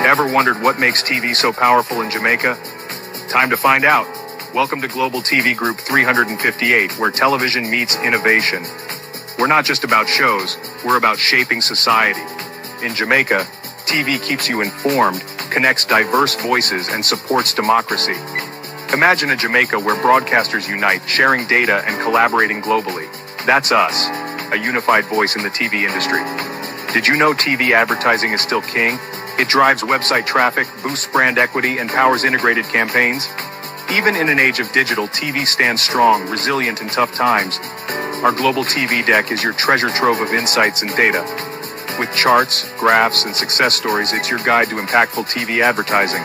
Ever wondered what makes TV so powerful in Jamaica? Time to find out. Welcome to Global TV Group 358, where television meets innovation. We're not just about shows, we're about shaping society. In Jamaica, TV keeps you informed, connects diverse voices, and supports democracy. Imagine a Jamaica where broadcasters unite, sharing data and collaborating globally. That's us, a unified voice in the TV industry. Did you know TV advertising is still king? It drives website traffic, boosts brand equity, and powers integrated campaigns. Even in an age of digital, TV stands strong, resilient in tough times. Our Global TV Deck is your treasure trove of insights and data. With charts, graphs, and success stories, it's your guide to impactful TV advertising.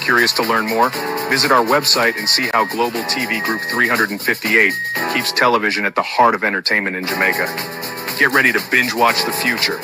Curious to learn more? Visit our website and see how Global TV Group 358 keeps television at the heart of entertainment in Jamaica. Get ready to binge watch the future.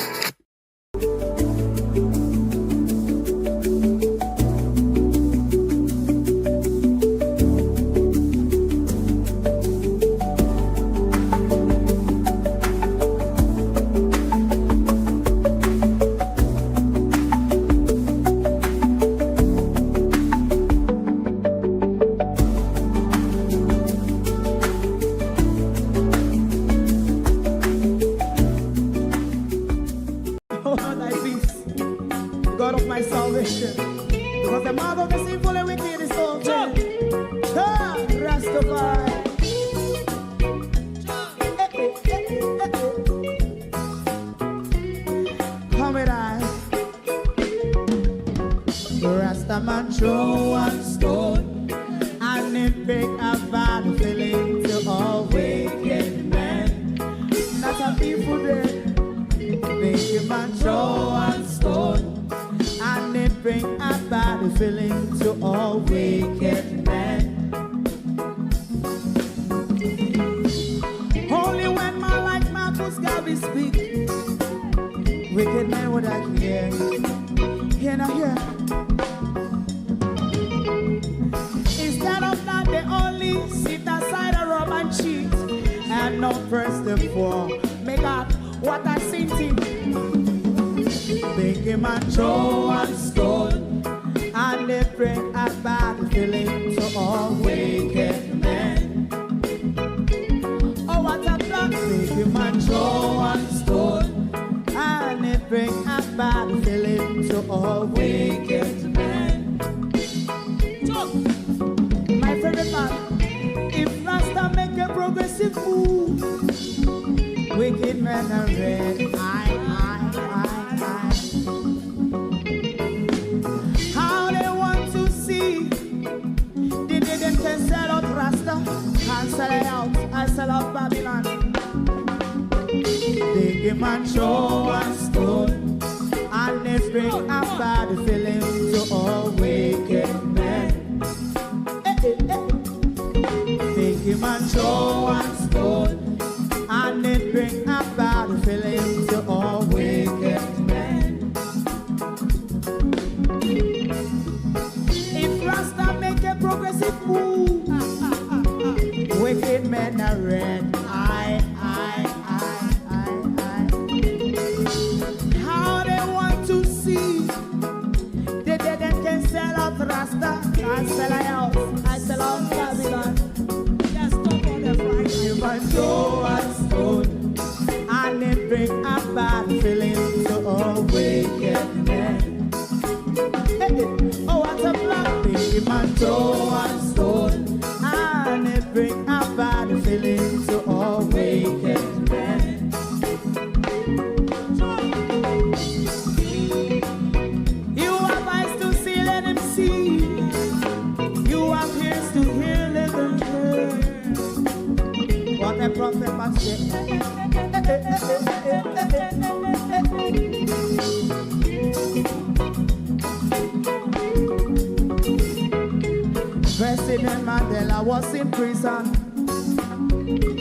President Mandela was in prison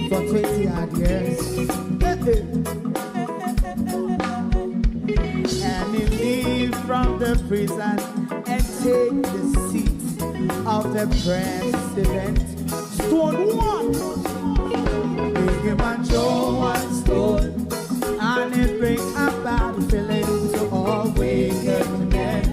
for 20 odd years. And he leave from the prison and take the seat of the president. Stone one, big man Joe one stone, and it bring about feeling to all wicked men.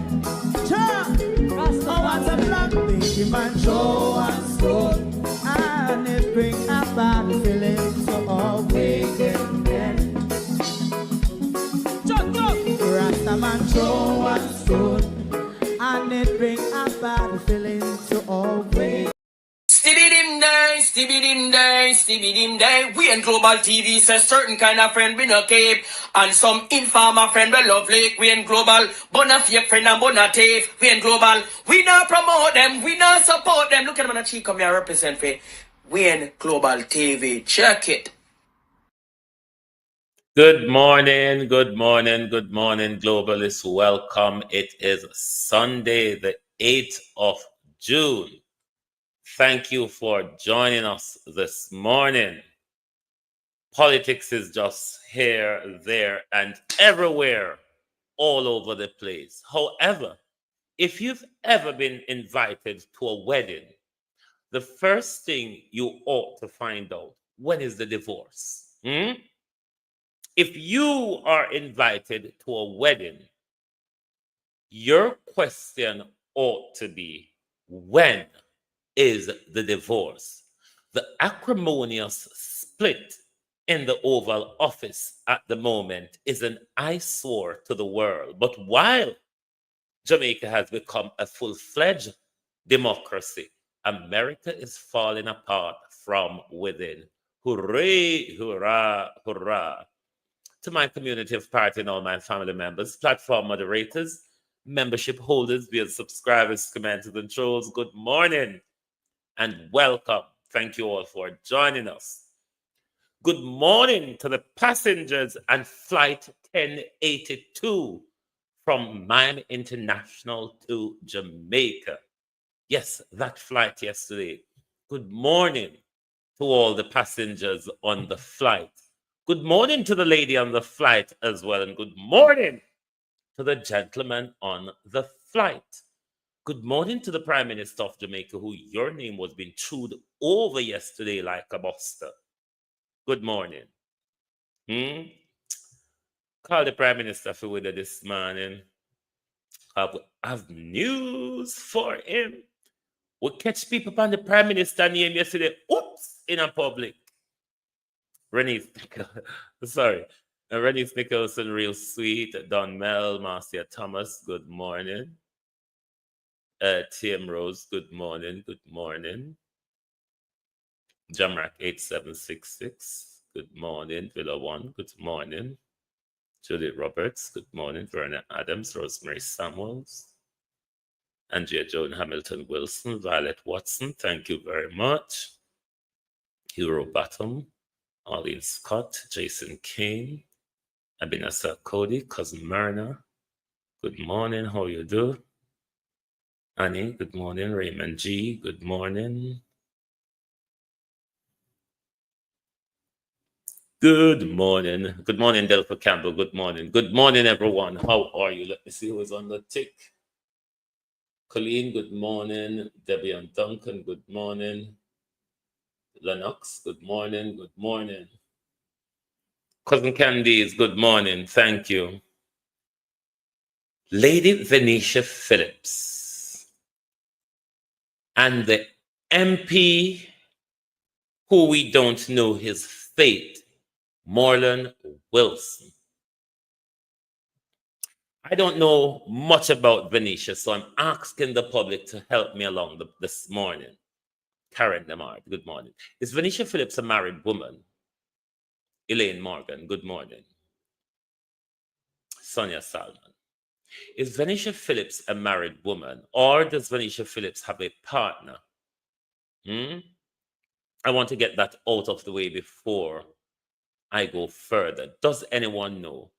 him and Joe and stone, and it bring a bad feeling to all wicked men. Rasta man Joe and stone, and it bring a bad feeling to all wicked. Stibbidim day. We in Global TV says certain kind of friend we no keep, and some informer friend we lovely. We in Global, bona fide friend and bona tape. We in Global, we not promote them, we not support them. Look at them on the cheek, come here represent for. We in Global TV. Check it. Good morning, globalists. Welcome. It is Sunday, the 8th of June. Thank you for joining us this morning. Politics is just here, there, and everywhere, all over the place. However, if you've ever been invited to a wedding, the first thing you ought to find out, when is the divorce? If you are invited to a wedding, your question ought to be, when is the divorce? The acrimonious split in the Oval Office at the moment is an eyesore to the world. But while Jamaica has become a full-fledged democracy, America is falling apart from within. Hooray, hurrah, hurrah. To my community of party and all my family members, platform moderators, membership holders, via subscribers, commenters, and trolls, good morning and welcome. Thank you all for joining us. Good morning to the passengers and flight 1082 from Miami International to Jamaica. Yes, that flight yesterday. Good morning to all the passengers on the flight. Good morning to the lady on the flight as well, and good morning to the gentleman on the flight. Good morning to the Prime Minister of Jamaica, who your name was being chewed over yesterday like a buster. Good morning. Call the Prime Minister for with this morning. I have news for him. We catch people on the Prime Minister name yesterday. Oops, in a public. Rennie Nicholson, real sweet. Don Mel, Marcia Thomas, good morning. TM Rose, good morning. Jamrack 8766, good morning. Villa One, good morning. Juliet Roberts, good morning. Verna Adams, Rosemary Samuels, Andrea Joan Hamilton Wilson, Violet Watson, thank you very much. Hero Bottom, Arlene Scott, Jason Kane, Abinasa Cody, Cousin Myrna, good morning, how you do? Annie, good morning. Raymond G, good morning. Good morning. Good morning, Delpha Campbell. Good morning. Good morning, everyone. How are you? Let me see who is on the tick. Colleen, good morning. Debbie and Duncan, good morning. Lennox, good morning. Good morning. Cousin Candice, good morning. Thank you. Lady Venetia Phillips and the MP who we don't know his fate, Marlon Wilson. I don't know much about Venetia, so I'm asking the public to help me along this morning. Karen Lamar, good morning. Is Venetia Phillips a married woman? Elaine Morgan, good morning. Sonia Salman. Is Venetia Phillips a married woman, or does Venetia Phillips have a partner? I want to get that out of the way before I go further. Does anyone know?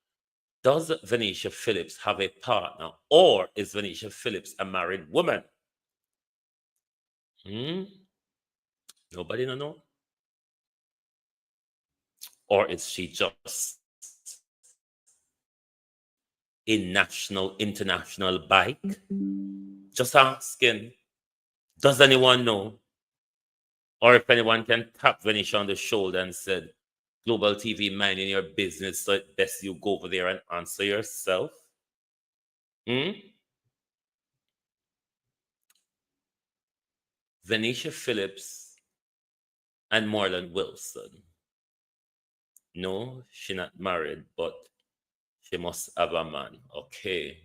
Does Venetia Phillips have a partner, or is Venetia Phillips a married woman? Nobody know? Or is she just a national, international bike? Just asking. Does anyone know? Or if anyone can tap Venetia on the shoulder and said, Global TV, minding your business, so it's best you go over there and answer yourself. Venetia Phillips and Moreland Wilson. No, she not married, but she must have a man. Okay.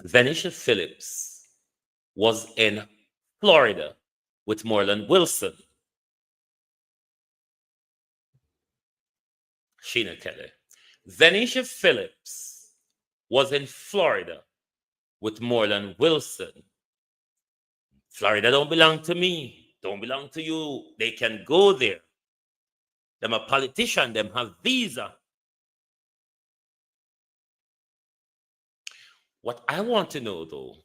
Venetia Phillips was in Florida with Moreland Wilson. Sheena Kelly. Venetia Phillips was in Florida with Moreland Wilson. Florida don't belong to me, don't belong to you. They can go there. Them a politician, them have visa. What I want to know though,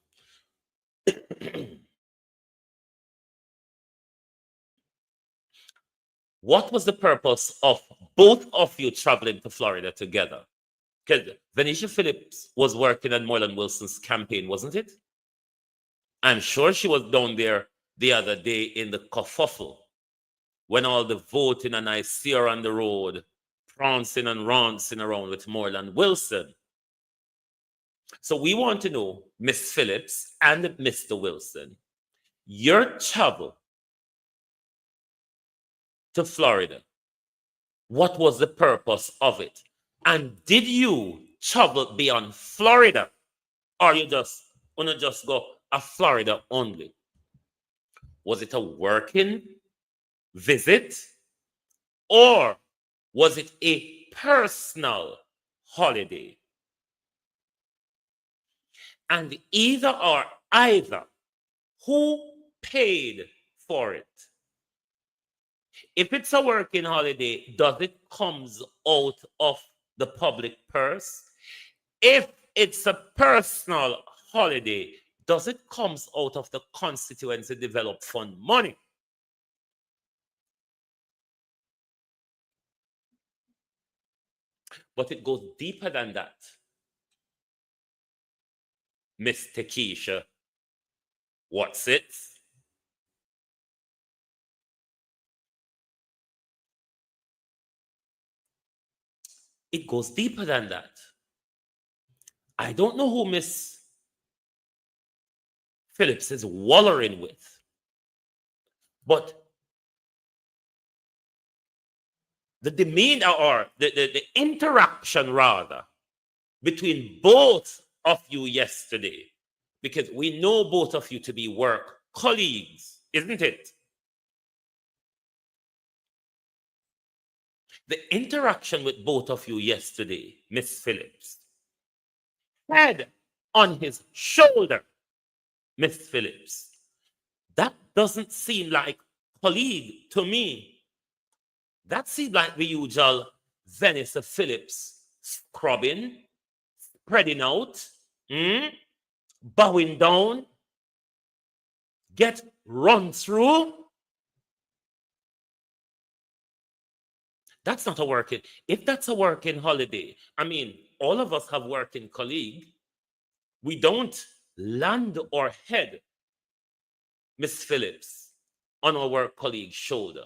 what was the purpose of both of you traveling to Florida together? Because Venetia Phillips was working on Moreland Wilson's campaign, wasn't it? I'm sure she was down there the other day in the kerfuffle when all the voting and I see her on the road prancing and rancing around with Moreland Wilson. So we want to know, Miss Phillips and Mr. Wilson, your travel to Florida, what was the purpose of it? And did you travel beyond Florida? Or you just want to just go to Florida only? Was it a working visit? Or was it a personal holiday? And either or either, who paid for it? If it's a working holiday, does it comes out of the public purse? If it's a personal holiday, does it comes out of the constituency development fund money? But it goes deeper than that. Miss Takesha, what's it? It goes deeper than that. I don't know who Miss Phillips is wallowing with, but the demeanor or the interaction rather between both of you yesterday, because we know both of you to be work colleagues, isn't it? The interaction with both of you yesterday, Miss Phillips, head on his shoulder, Miss Phillips, that doesn't seem like colleague to me. That seems like the usual Vanessa Phillips scrubbing, spreading out, bowing down, get run through. That's not a working. If that's a working holiday, I mean, all of us have working colleague. We don't land our head, Miss Phillips, on our work colleague's shoulder.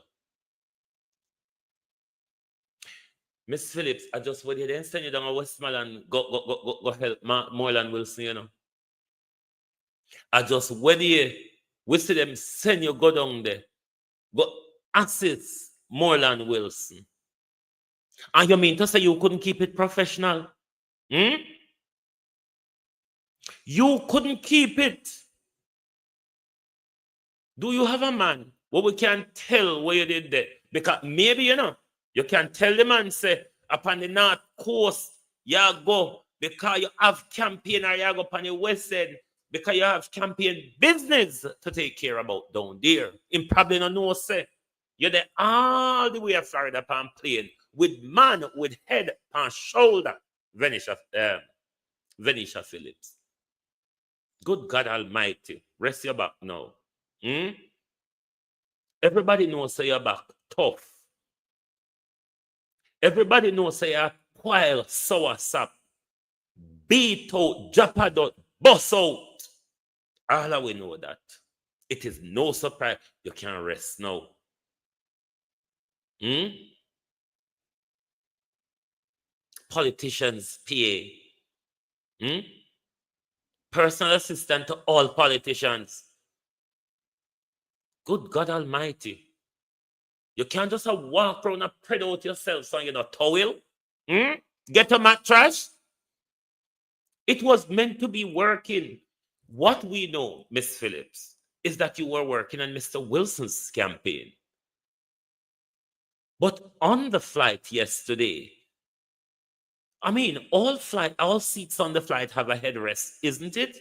Miss Phillips, I just went here and send you down to Westmoreland, go help Moreland Wilson, you know. I just went here, we see them send you go down there, go assist Moreland Wilson. And you mean to say you couldn't keep it professional? You couldn't keep it. Do you have a man? Well, we can't tell where you did that. Because maybe, you know, you can tell the man, say, upon the north coast, you go because you have campaign, or you go upon the west end because you have campaign business to take care about down there. In probably not know, say, you're there all the way to Florida upon plane with man with head on shoulder, Venetia Phillips. Good God Almighty, rest your back now. Everybody knows say you're back tough. Everybody knows say you're quail, sour sap, beat out, japad out, bust out. All of we know that. It is no surprise you can't rest now. Politicians, PA. Personal assistant to all politicians. Good God Almighty. You can't just walk around and spread out yourself so you know towel. Get a mattress. It was meant to be working. What we know, Miss Phillips, is that you were working on Mr. Wilson's campaign. But on the flight yesterday, I mean, all seats on the flight have a headrest, isn't it?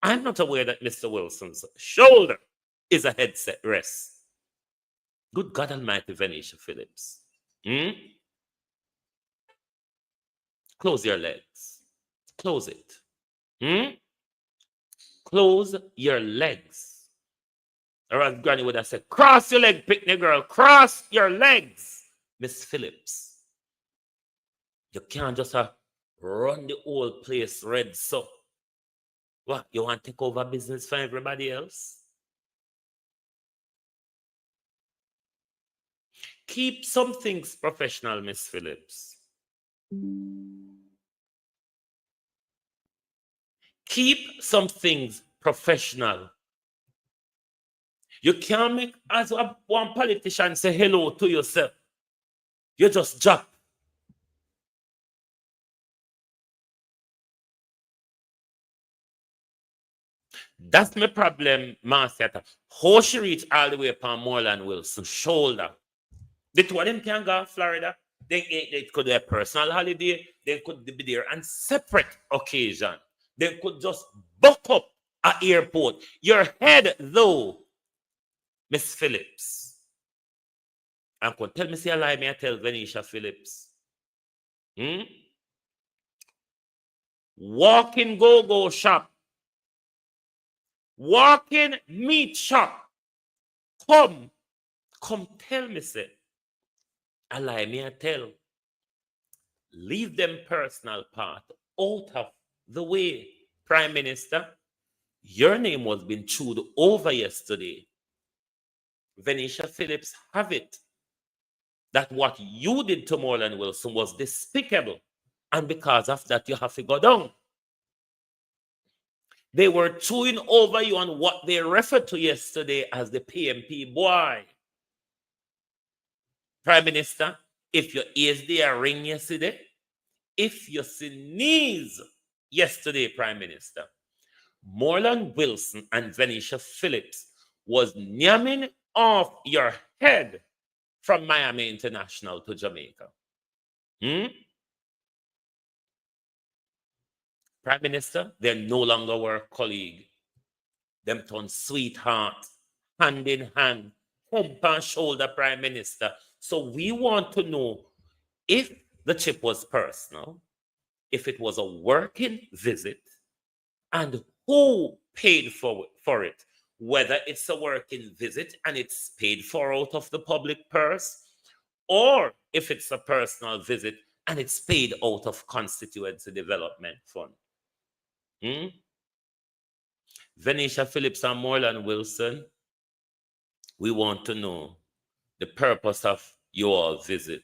I'm not aware that Mr. Wilson's shoulder is a headset rest. Good God Almighty, Venetia Phillips. Close your legs. Close it. Close your legs. Or as Granny would have said, cross your leg, picnic girl. Cross your legs, Miss Phillips. You can't just run the whole place red so. What, you want to take over business for everybody else? Keep some things professional, Miss Phillips. Keep some things professional. You can't make, as one politician say hello to yourself. You just drop. That's my problem, Marcia. How she reach all the way upon Moreland Wilson's shoulder. The two of them can go to Florida. They could do a personal holiday. They could be there on separate occasion. They could just buck up at airport. Your head, though, Miss Phillips. I'm going to tell me, say a lie, me I tell Venetia Phillips. Walk in go-go shop. Walk in meat shop. Come tell me, say. A lie, me I tell. Leave them personal part out of the way, Prime Minister. Your name was being chewed over yesterday. Venetia Phillips have it that what you did to Moreland Wilson was despicable. And because of that, you have to go down. They were chewing over you on what they referred to yesterday as the PMP boy. Prime Minister, if your ears there ring yesterday, if you sneeze yesterday, Prime Minister, Moreland Wilson and Venetia Phillips was yamming off your head from Miami International to Jamaica. Prime Minister, they're no longer work colleague. Them turn sweetheart, hand in hand, hump and shoulder, Prime Minister. So we want to know if the trip was personal, if it was a working visit, and who paid for it, whether it's a working visit and it's paid for out of the public purse, or if it's a personal visit and it's paid out of constituency development fund. Venetia Phillips and Moreland Wilson, we want to know the purpose of your visit.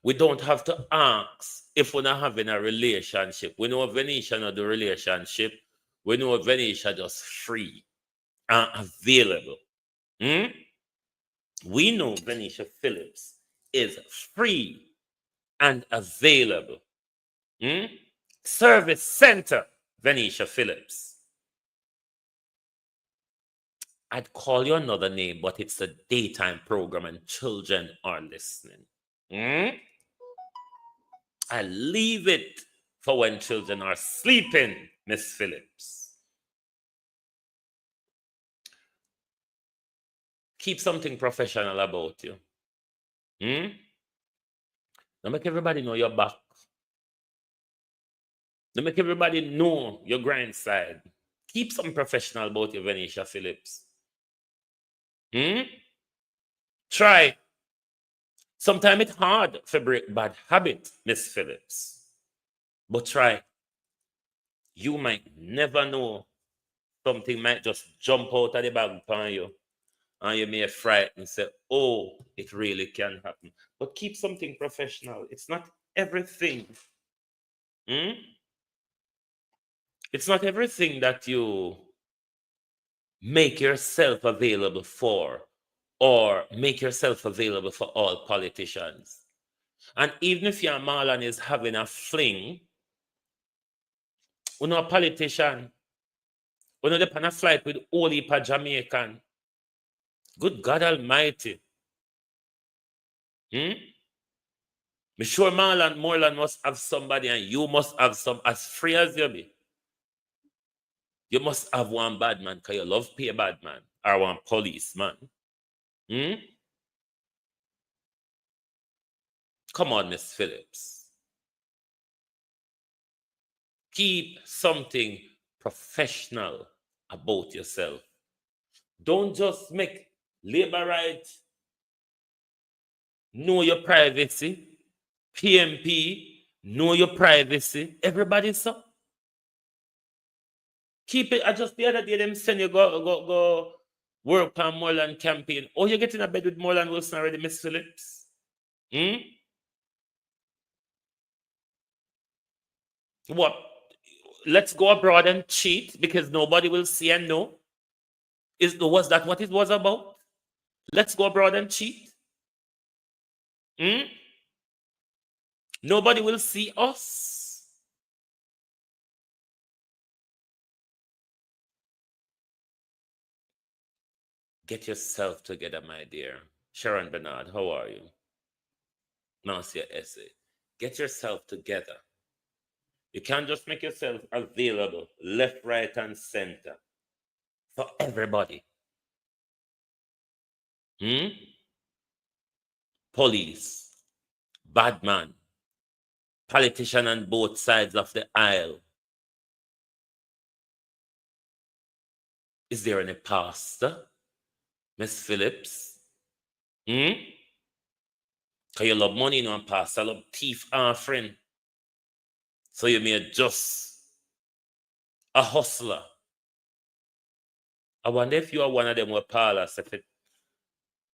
We don't have to ask if we're not having a relationship. We know Venetia not the relationship. We know Venetia just free and available. We know Venetia Phillips is free and available. Service Center, Venetia Phillips. I'd call you another name, but it's a daytime program and children are listening. I leave it for when children are sleeping, Miss Phillips. Keep something professional about you. Don't make everybody know your back. Don't make everybody know your grind side. Keep something professional about you, Venetia Phillips. Try. Sometimes it's hard to break bad habit, Miss Phillips. But try. You might never know. Something might just jump out of the bag upon you. And you may frighten and say, oh, it really can happen. But keep something professional. It's not everything. It's not everything that you make yourself available for, or make yourself available for all politicians. And even if your Marlon is having a fling, a politician, they on a flight with all heap of Jamaican. Good God Almighty. Me sure Moreland must have somebody, and you must have some, as free as you be. You must have one bad man because you love pay bad man, or one policeman. Come on, Miss Phillips. Keep something professional about yourself. Don't just make labor right. Know your privacy. PMP, know your privacy. Everybody, so. Keep it. I just the other day them send you go work on Moreland campaign. Oh, you get in a bed with Moreland Wilson already, Miss Phillips? What? Let's go abroad and cheat because nobody will see and know. Was that what it was about? Let's go abroad and cheat. Nobody will see us. Get yourself together, my dear. Sharon Bernard, how are you? Marcia Essay. Get yourself together. You can't just make yourself available left, right, and center for everybody. Police, bad man, politician on both sides of the aisle. Is there any pastor, Miss Phillips? Because you love money, and pastor, love thief offering. So you may just a hustler. I wonder if you are one of them with parlors, if it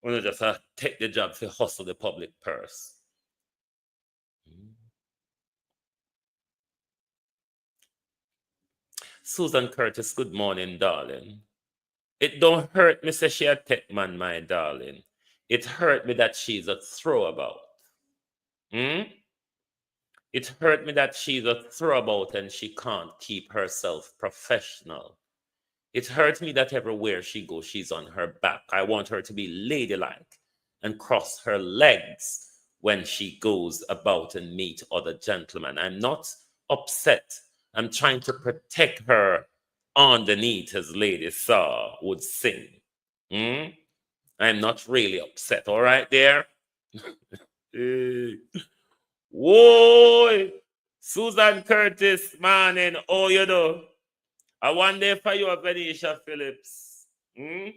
want to just take the job to hustle the public purse. Susan Curtis, good morning, darling. It don't hurt me say she a tech man, my darling. It hurt me that she's a throwabout. It hurt me that she's a throwabout and she can't keep herself professional. It hurts me that everywhere she goes, she's on her back. I want her to be ladylike and cross her legs when she goes about and meet other gentlemen. I'm not upset. I'm trying to protect her underneath, as Lady Saw would sing. I'm not really upset. All right there? Whoa! Susan Curtis, morning. Oh, you know. I wonder for you, Venetia Phillips. When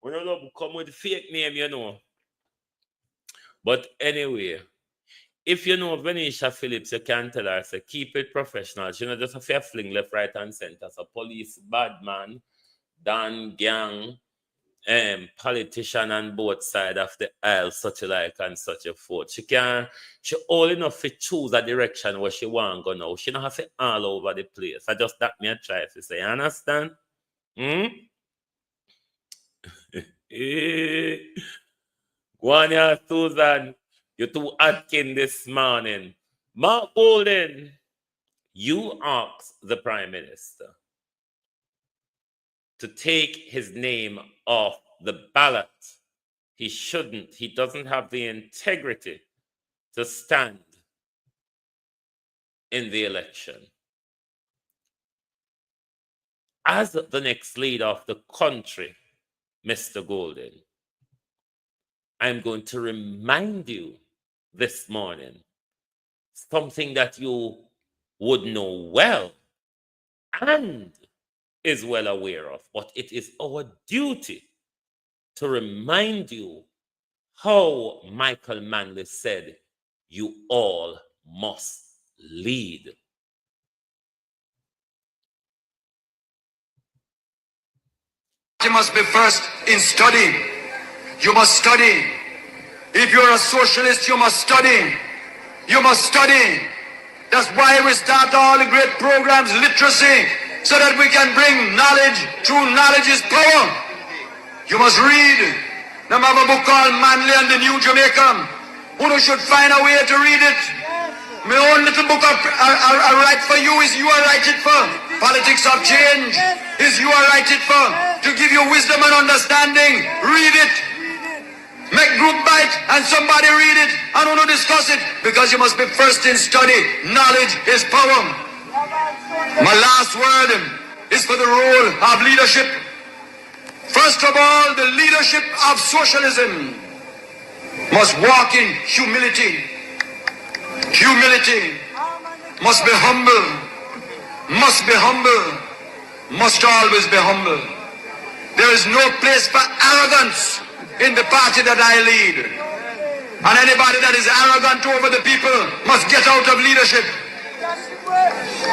you come with fake name, you know. But anyway, if you know Venetia Phillips, you can tell her, say, keep it professional. She not just a fair fling left, right, and center. So police, bad man, Dan gang, politician on both sides of the aisle, such like and such a forth. She all enough to choose a direction where she want to go now. She don't have to all over the place. I just that me a try to say, understand? Go on here, Susan. You're too Atkin this morning. Mark Golden, you asked the Prime Minister to take his name off the ballot. He shouldn't. He doesn't have the integrity to stand in the election. As the next leader of the country, Mr. Golden, I'm going to remind you this morning something that you would know well and is well aware of, but it is our duty to remind you how Michael Manley said, you all must lead. You must be first in study. You must study. If you're a socialist, you must study. You must study. That's why we start all the great programs, literacy, so that we can bring knowledge. True knowledge is power. You must read. Now I have a book called Manly and the New Jamaica. Who should find a way to read it. My own little book I write for you is you I write it for. Politics of change is you I write it for. To give you wisdom and understanding. Read it. Make group bite and somebody read it and want to discuss it, because you must be first in study. Knowledge is power. My last word is for the role of leadership. First of all, the leadership of socialism must walk in humility. Humility. Must be humble. Must be humble. Must always be humble. There is no place for arrogance in the party that I lead. And anybody that is arrogant over the people must get out of leadership.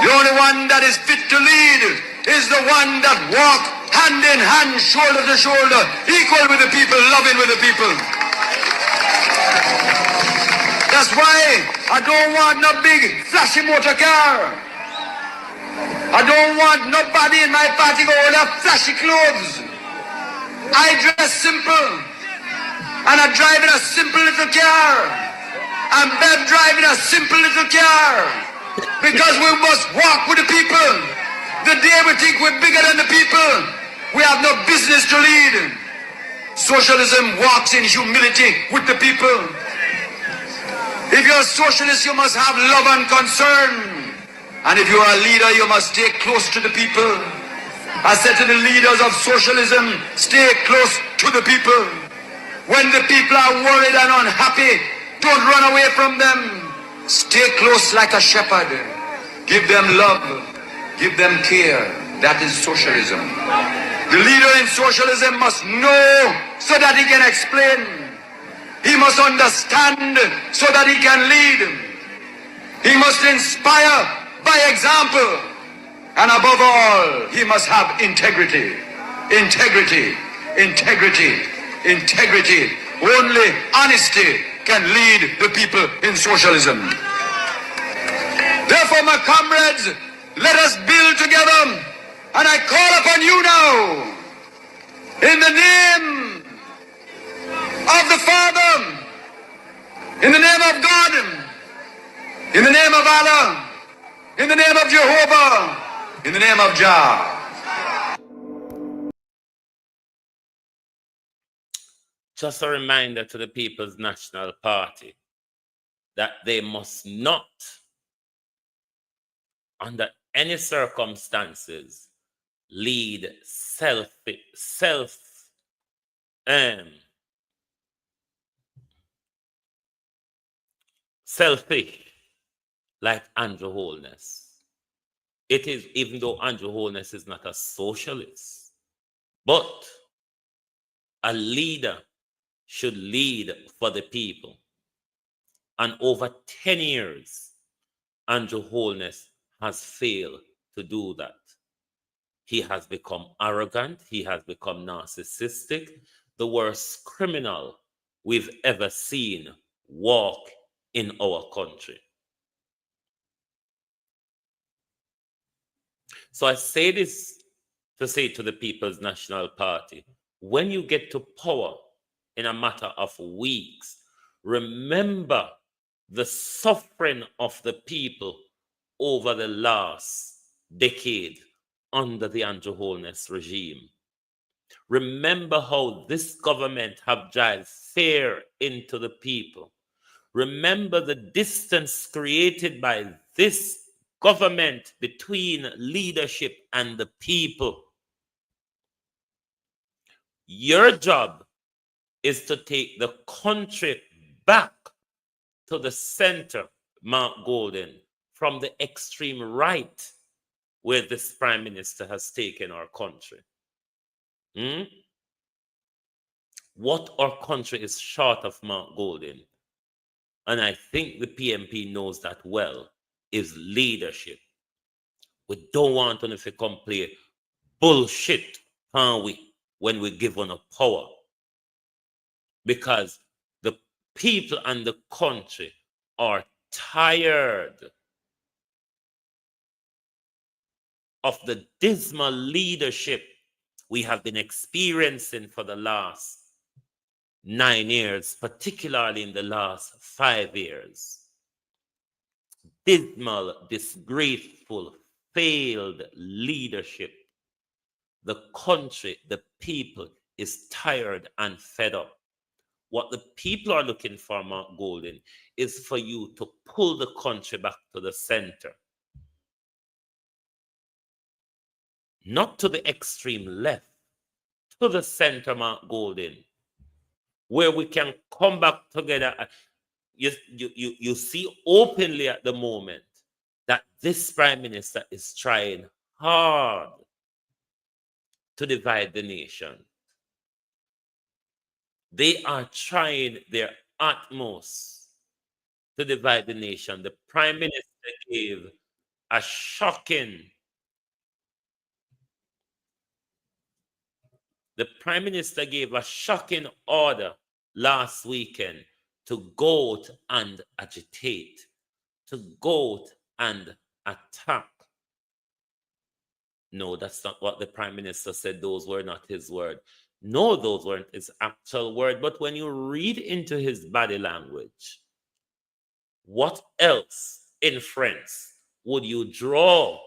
The only one that is fit to lead is the one that walks hand in hand, shoulder to shoulder, equal with the people, loving with the people. That's why I don't want no big flashy motor car. I don't want nobody in my party go with flashy clothes. I dress simple. And I drive in a simple little car. And Bev driving a simple little car. Because we must walk with the people. The day we think we're bigger than the people, we have no business to lead. Socialism walks in humility with the people. If you're a socialist, you must have love and concern. And if you're a leader, you must stay close to the people. I said to the leaders of socialism, stay close to the people. When the people are worried and unhappy, don't run away from them. Stay close like a shepherd. Give them love. Give them care. That is socialism. The leader in socialism must know so that he can explain. He must understand so that he can lead. He must inspire by example. And above all, he must have integrity. Integrity. Integrity. Integrity. Only honesty can lead the people in socialism. Therefore, my comrades, let us build together. And I call upon you now, in the name of the Father, in the name of God, in the name of Allah, in the name of Jehovah, in the name of Jah. Just a reminder to the People's National Party that they must not, under any circumstances, lead selfish like Andrew Holness. It is, even though Andrew Holness is not a socialist, but a leader should lead for the people. And over 10 years, Andrew Holness has failed to do that. He has become arrogant. He has become narcissistic. The worst criminal we've ever seen walk in our country. So I say this to say to the People's National Party, when you get to power in a matter of weeks, remember the suffering of the people over the last decade under the Andrew Holness regime. Remember how this government have driven fear into the people. Remember the distance created by this government between leadership and the people. Your job is to take the country back to the center, Mark Golden, from the extreme right where this prime minister has taken our country. What our country is short of, Mark Golden, and I think the PMP knows that well, is leadership. We don't want to come play bullshit, can we, when we give on a power. Because the people and the country are tired of the dismal leadership we have been experiencing for the last 9 years, particularly in the last 5 years. Dismal, disgraceful, failed leadership. The country, the people is tired and fed up. What the people are looking for, Mark Golden, is for you to pull the country back to the center. Not to the extreme left, to the center, Mark Golden, where we can come back together. You see openly at the moment that this prime minister is trying hard to divide the nation. They are trying their utmost to divide the nation. The prime minister gave a shocking order last weekend to go out and agitate, to go out and attack. No, that's not what the prime minister said. Those were not his words. No, those weren't his actual word. But when you read into his body language, what else in France would you draw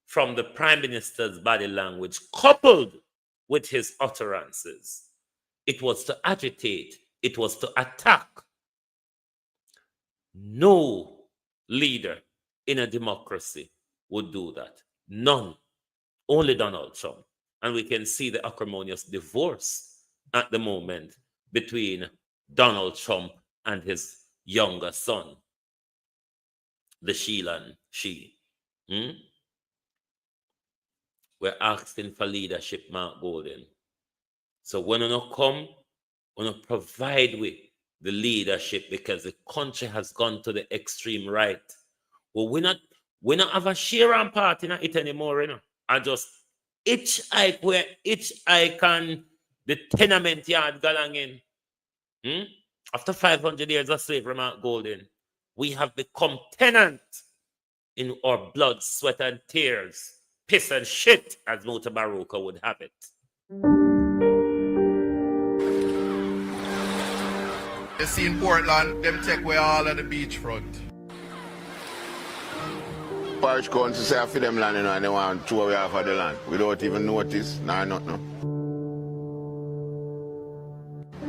from the prime minister's body language coupled with his utterances? It was to agitate. It was to attack. No leader in a democracy would do that. None. Only Donald Trump. And we can see the acrimonious divorce at the moment between Donald Trump and his younger son, the Sheelan She. We're asking for leadership, Mark Golden. So when you come, when you provide with the leadership, because the country has gone to the extreme right. Well, we not have a share and part in it anymore, you know. I just hitchhike where hitchhike and the tenement yard galang in. After 500 years of slavery, Mark Golden, we have become tenant in our blood, sweat, and tears, piss and shit, as Mota Baruka would have it. You see in Portland, them take away all of the beachfront. Parish council say for them land, you know, and they want to throw away half of the land. We don't even notice, not no.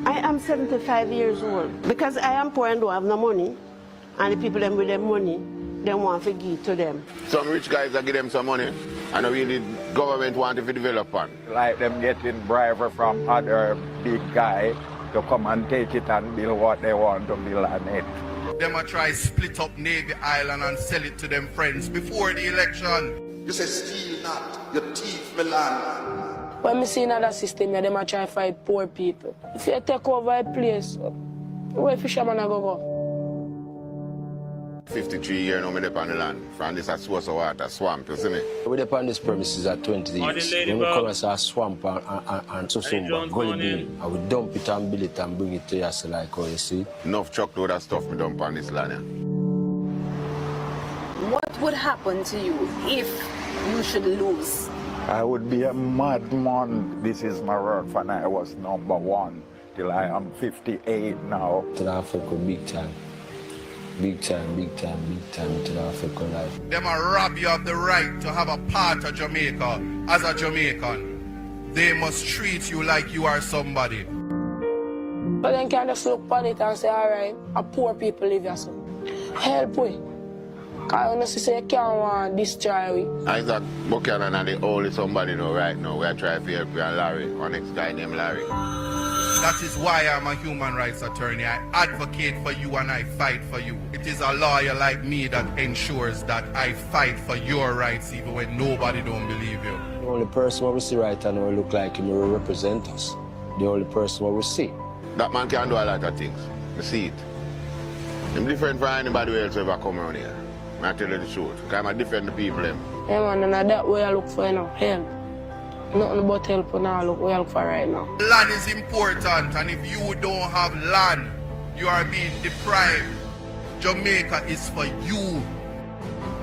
I am 75 years old. Because I am poor and don't have no money, and the people them with them money, they want to give to them. Some rich guys that give them some money, and really government want to develop on. Like them getting bribery from other big guy to come and take it and build what they want to build on it. Them a try split up Navy Island and sell it to them friends before the election. You say steal not, you thief me land. When me see another system, them a try fight poor people. If you take over a place, where fishermen a go? 53 years now, I'm on the land. From this a source of water, swamp, you see me? We're upon this premises at 20 years. When we come as a swamp and Susumba, gully bean, and we dump it and build it and bring it to you, so like how you see. Enough truckload of stuff we dump on this land. What would happen to you if you should lose? I would be a madman. This is my work when I was number 1 till I am 58 now. To Africa, big time. Big time to African life. Them a rob you of the right to have a part of Jamaica as a Jamaican. They must treat you like you are somebody. But then can just look upon it and say, alright, a poor people live here, so help we. Because honestly say you can't want to destroy we. Isaac Buchanan and the only somebody know right now. We are trying to help you and Larry, our next guy named Larry. That is why I'm a human rights attorney. I advocate for you and I fight for you. It is a lawyer like me that ensures that I fight for your rights even when nobody don't believe you. The only person we see right now will look like him will represent us. The only person we see. That man can do a lot of things. You see it. I'm different from anybody else who ever come around here. I tell you the truth. Because I'm different to people. Yeah man, and that way I look for you now. Help. Nothing about help now, look we look for right now. Land is important, and if you don't have land, you are being deprived. Jamaica is for you.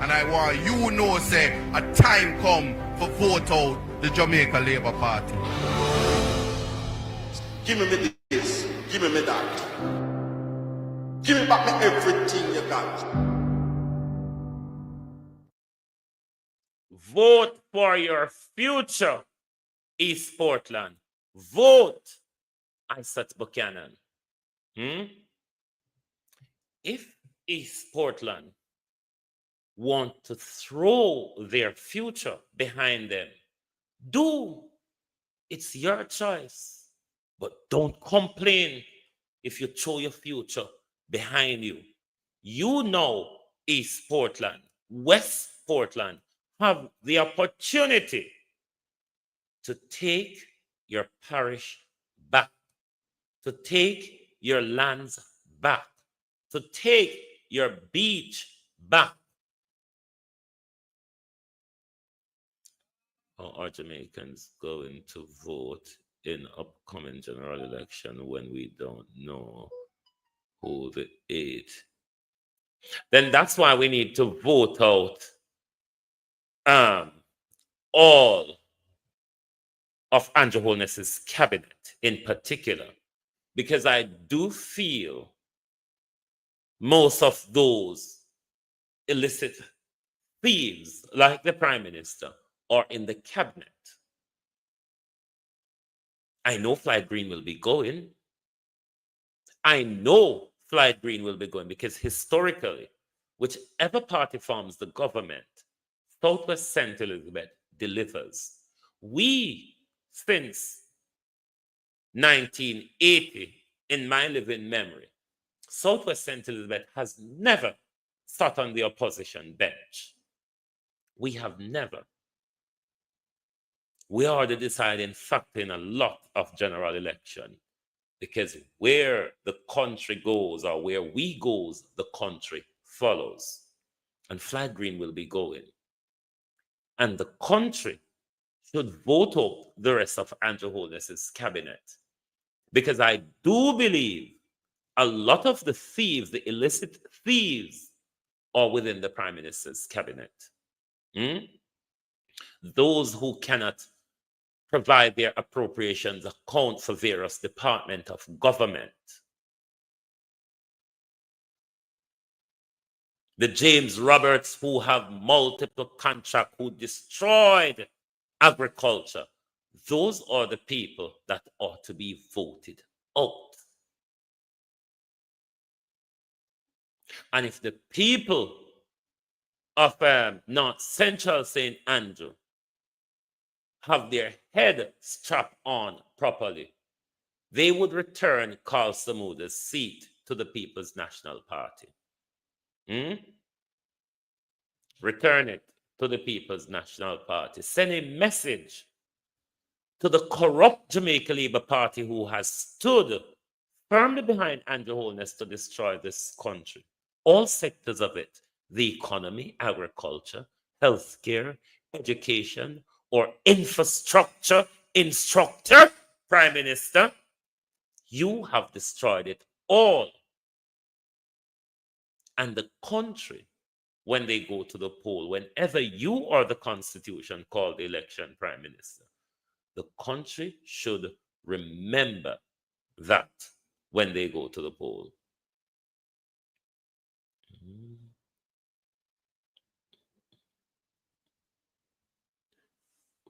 And I want you know, say, a time come for vote out the Jamaica Labour Party. Give me this, give me that. Give me back me everything you got. Vote for your future, East Portland. Vote, Isaac Buchanan. If East Portland want to throw their future behind them, do. It's your choice. But don't complain if you throw your future behind you. You know, East Portland, West Portland have the opportunity to take your parish back, to take your lands back, to take your beach back. How are Jamaicans going to vote in upcoming general election when we don't know who the 8? Then that's why we need to vote out all of Andrew Holness's cabinet in particular, because I do feel most of those illicit thieves, like the Prime Minister, are in the cabinet. I know Flight Green will be going. I know Flight Green will be going because historically, whichever party forms the government, Southwest St. Elizabeth delivers. We, since 1980, in my living memory, Southwest St. Elizabeth has never sat on the opposition bench. We have never. We are the deciding factor in a lot of general election, because where the country goes or where we goes, the country follows. And Flight Green will be going. And the country should vote up the rest of Andrew Holness's cabinet, because I do believe a lot of the thieves, the illicit thieves, are within the Prime Minister's cabinet. Those who cannot provide their appropriations account for various departments of government. The James Roberts who have multiple contracts, who destroyed agriculture. Those are the people that ought to be voted out. And if the people of North Central St. Andrew have their head strapped on properly, they would return Carl Samuda's seat to the People's National Party. Return it to the People's National Party. Send a message to the corrupt Jamaica Labour Party who has stood firmly behind Andrew Holness to destroy this country. All sectors of it, the economy, agriculture, healthcare, education, or infrastructure, instructor, Prime Minister, you have destroyed it all. And the country, when they go to the poll, whenever you or the Constitution call the election Prime Minister, the country should remember that when they go to the poll.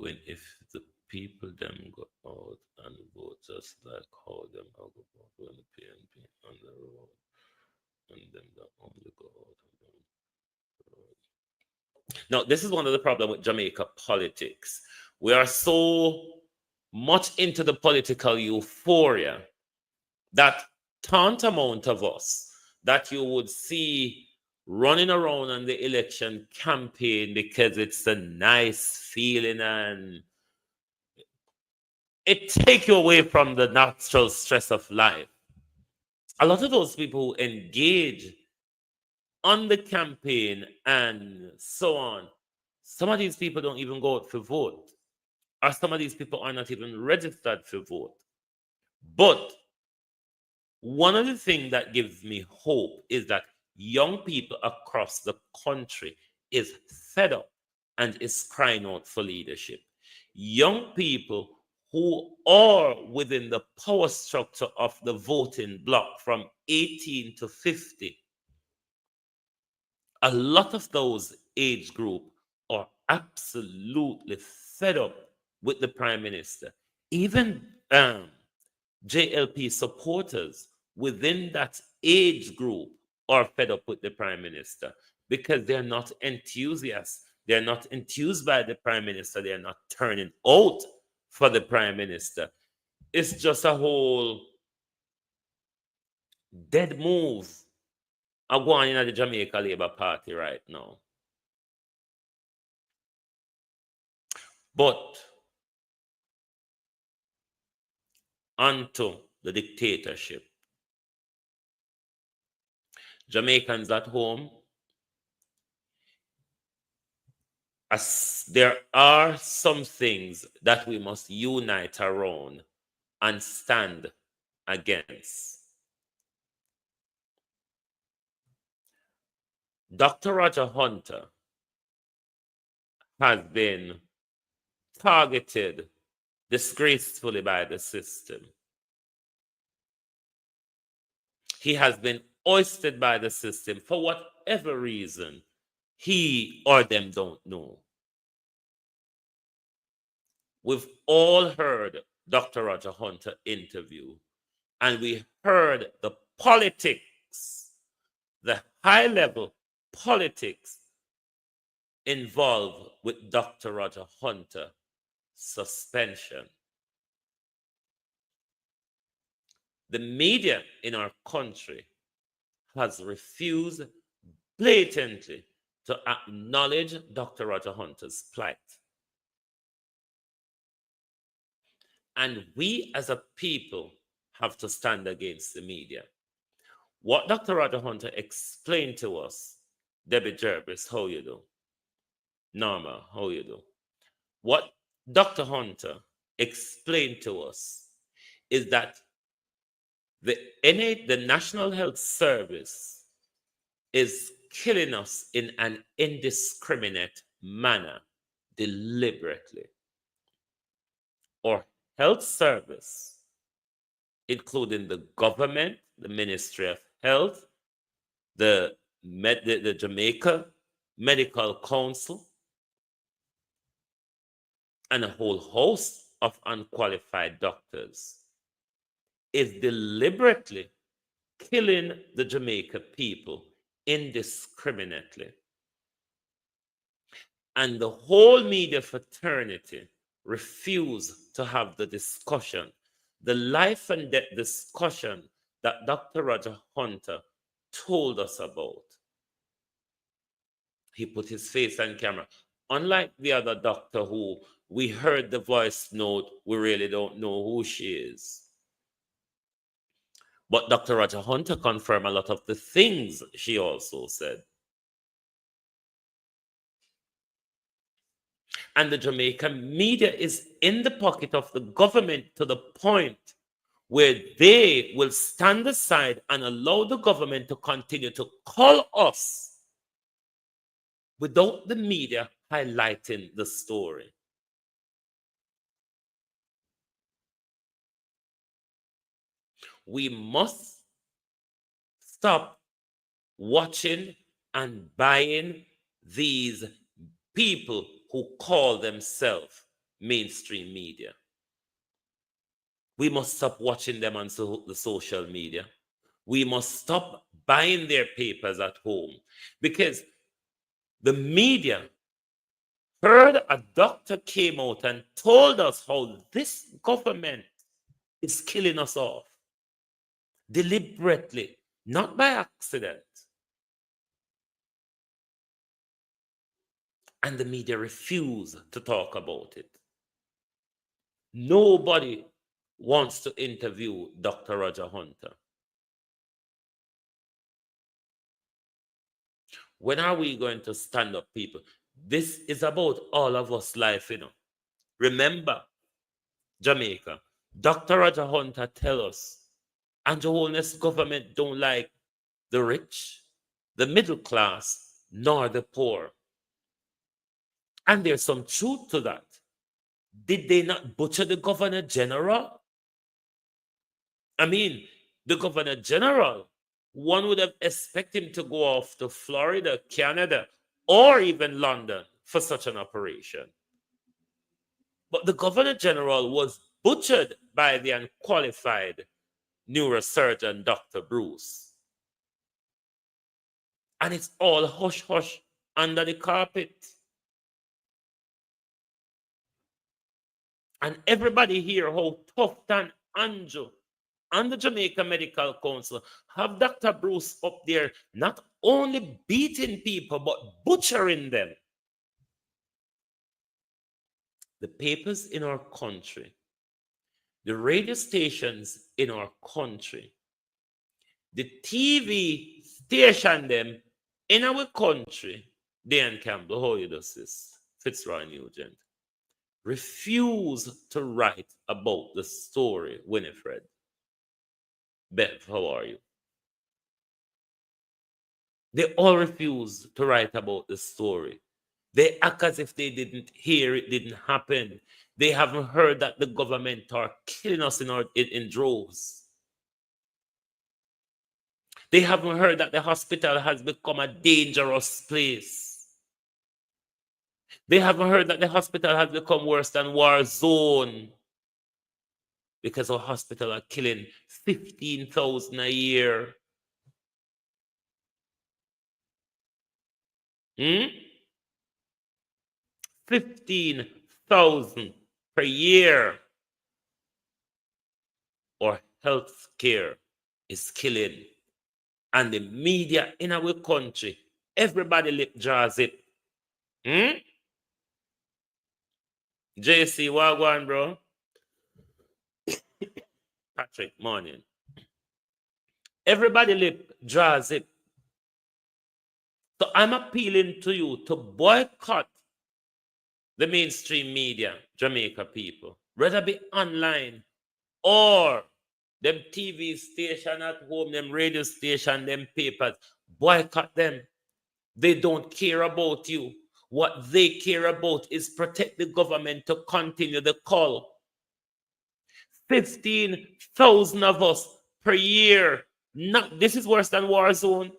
If the people them go out and vote just like how them are go vote when the PNP on the road, and them that only go out on the road. Now, this is one of the problems with Jamaica politics. We are so much into the political euphoria that tantamount of us that you would see running around on the election campaign because it's a nice feeling and it takes you away from the natural stress of life. A lot of those people who engage on the campaign and so on, some of these people don't even go out for vote, or some of these people are not even registered for vote. But one of the things that gives me hope is that young people across the country is fed up and is crying out for leadership. Young people who are within the power structure of the voting bloc from 18 to 50, a lot of those age group are absolutely fed up with the Prime Minister. Even JLP supporters within that age group are fed up with the Prime Minister because they're not enthusiasts. They're not enthused by the Prime Minister. They're not turning out for the Prime Minister. It's just a whole dead move going in the Jamaica Labour Party right now. But onto the dictatorship. Jamaicans at home, there are some things that we must unite around and stand against. Dr. Roger Hunter has been targeted disgracefully by the system. He has been ousted by the system for whatever reason. He or them don't know. We've all heard Dr. Roger Hunter interview, and we heard the politics, the high-level politics involved with Dr. Roger Hunter suspension. The media in our country has refused blatantly to acknowledge Dr. Roger Hunter's plight. And we as a people have to stand against the media. What Dr. Roger Hunter explained to us, Debbie Jervis, how you do? Norma, how you do? What Dr. Hunter explained to us is that the National Health Service is killing us in an indiscriminate manner, deliberately. Our health service, including the government, the Ministry of Health, the Jamaica Medical Council, and a whole host of unqualified doctors, is deliberately killing the Jamaica people indiscriminately. And the whole media fraternity refused to have the discussion, the life and death discussion that Dr. Roger Hunter told us about. He put his face on camera. Unlike the other doctor who we heard the voice note, we really don't know who she is. But Dr. Roger Hunter confirmed a lot of the things she also said. And the Jamaican media is in the pocket of the government to the point where they will stand aside and allow the government to continue to call us without the media highlighting the story. We must stop watching and buying these people who call themselves mainstream media. We must stop watching them on the social media. We must stop buying their papers at home, because the media heard a doctor came out and told us how this government is killing us off deliberately, not by accident. And the media refuse to talk about it. Nobody wants to interview Dr. Roger Hunter. When are we going to stand up, people? This is about all of us life, you know. Remember, Jamaica, Dr. Roger Hunter tell us, Andrew Holness government don't like the rich, the middle class, nor the poor. And there's some truth to that. Did they not butcher the Governor General? I mean, the Governor General, one would have expected him to go off to Florida, Canada, or even London for such an operation. But the Governor General was butchered by the unqualified neurosurgeon, Dr. Bruce. And it's all hush-hush under the carpet. And everybody here, how Tuft and Andrew and the Jamaica Medical Council have Dr. Bruce up there not only beating people, but butchering them. The papers in our country, the radio stations in our country, the TV station them in our country, Dan Campbell, how you do this? Fitzroy Nugent, refuse to write about the story, Winifred. Bev, how are you? They all refuse to write about the story. They act as if they didn't hear it, didn't happen. They haven't heard that the government are killing us in droves. They haven't heard that the hospital has become a dangerous place. They haven't heard that the hospital has become worse than war zone. Because our hospital are killing 15,000 a year. 15,000 per year. Or health care is killing. And the media in our country, everybody lip jars it. JC, wagwan, bro. Patrick, morning. Everybody lip draws it. So I'm appealing to you to boycott the mainstream media, Jamaica people, whether be online or them TV station at home, them radio station, them papers, boycott them. They don't care about you. What they care about is protect the government to continue the call. 15,000 of us per year. This is worse than war zone.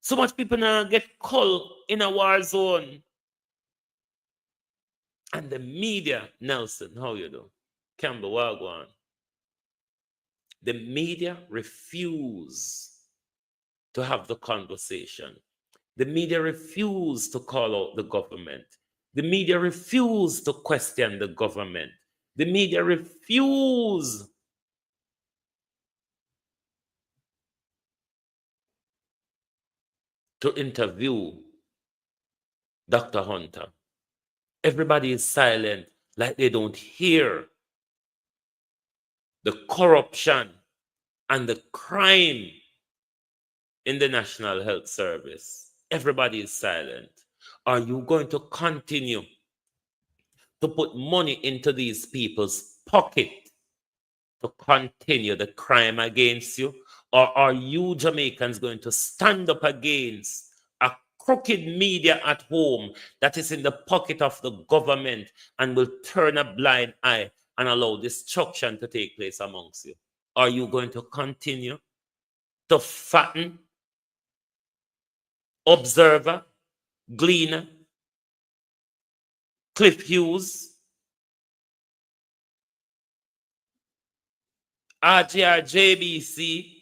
So much people now get called in a war zone. And the media, Nelson, how you do? Campbell, wagwan. The media refuse to have the conversation. The media refuse to call out the government. The media refuse to question the government. The media refuse to interview Dr. Hunter. Everybody is silent, like they don't hear the corruption and the crime in the National Health Service. Everybody is silent. Are you going to continue to put money into these people's pocket to continue the crime against you? Or are you Jamaicans going to stand up against a crooked media at home that is in the pocket of the government and will turn a blind eye and allow destruction to take place amongst you? Are you going to continue to fatten Observer, Gleaner, Cliff Hughes, RGR, JBC,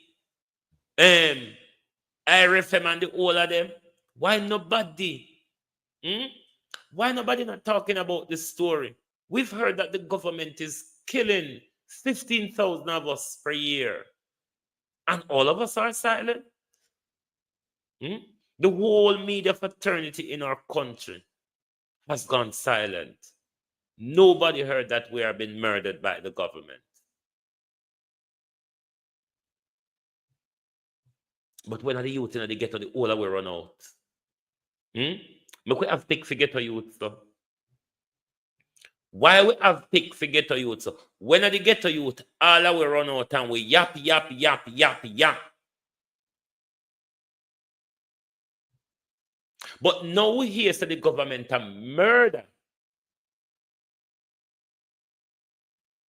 IRFM and the all of them? Why nobody? Why nobody not talking about this story? We've heard that the government is killing 15,000 of us per year. And all of us are silent. The whole media fraternity in our country has gone silent. Nobody heard that we are being murdered by the government. But when are the youth in the ghetto, the older we run out? But we have pick for ghetto youth, so. Why we have pick for ghetto youth, so? When are the ghetto youth, all we run out and we yap. But now we hear that the government a murder.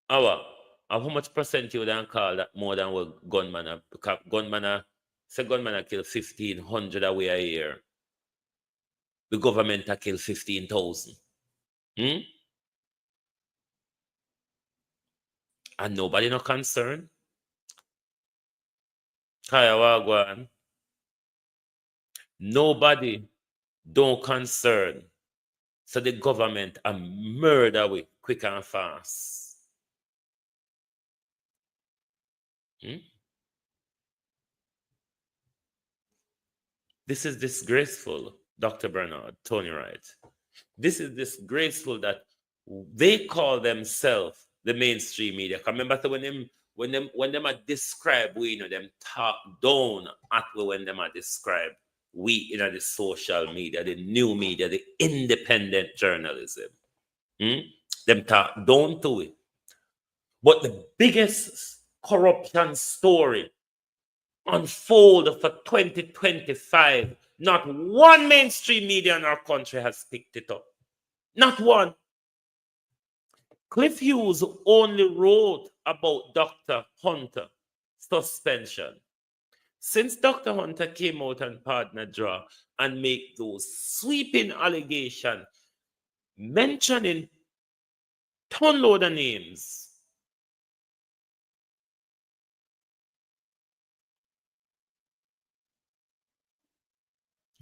How much percent you would call that more than what gunman are? Because gunman kill 1,500 away a year. The government a kill 15,000. And nobody no concern. Kaya wagwan. Nobody don't concern. So the government a murder we quick and fast. This is disgraceful, Dr. Bernard, Tony Wright. This is disgraceful that they call themselves the mainstream media. Remember when them are describe we, you know, them talk down at when them are describe we in the social media, the new media, the independent journalism. Them talk down to it. But the biggest corruption story unfold for 2025, not one mainstream media in our country has picked it up. Not one. Cliff Hughes only wrote about Dr. Hunter suspension. Since Dr. Hunter came out and partner draw and make those sweeping allegations mentioning ton load of names,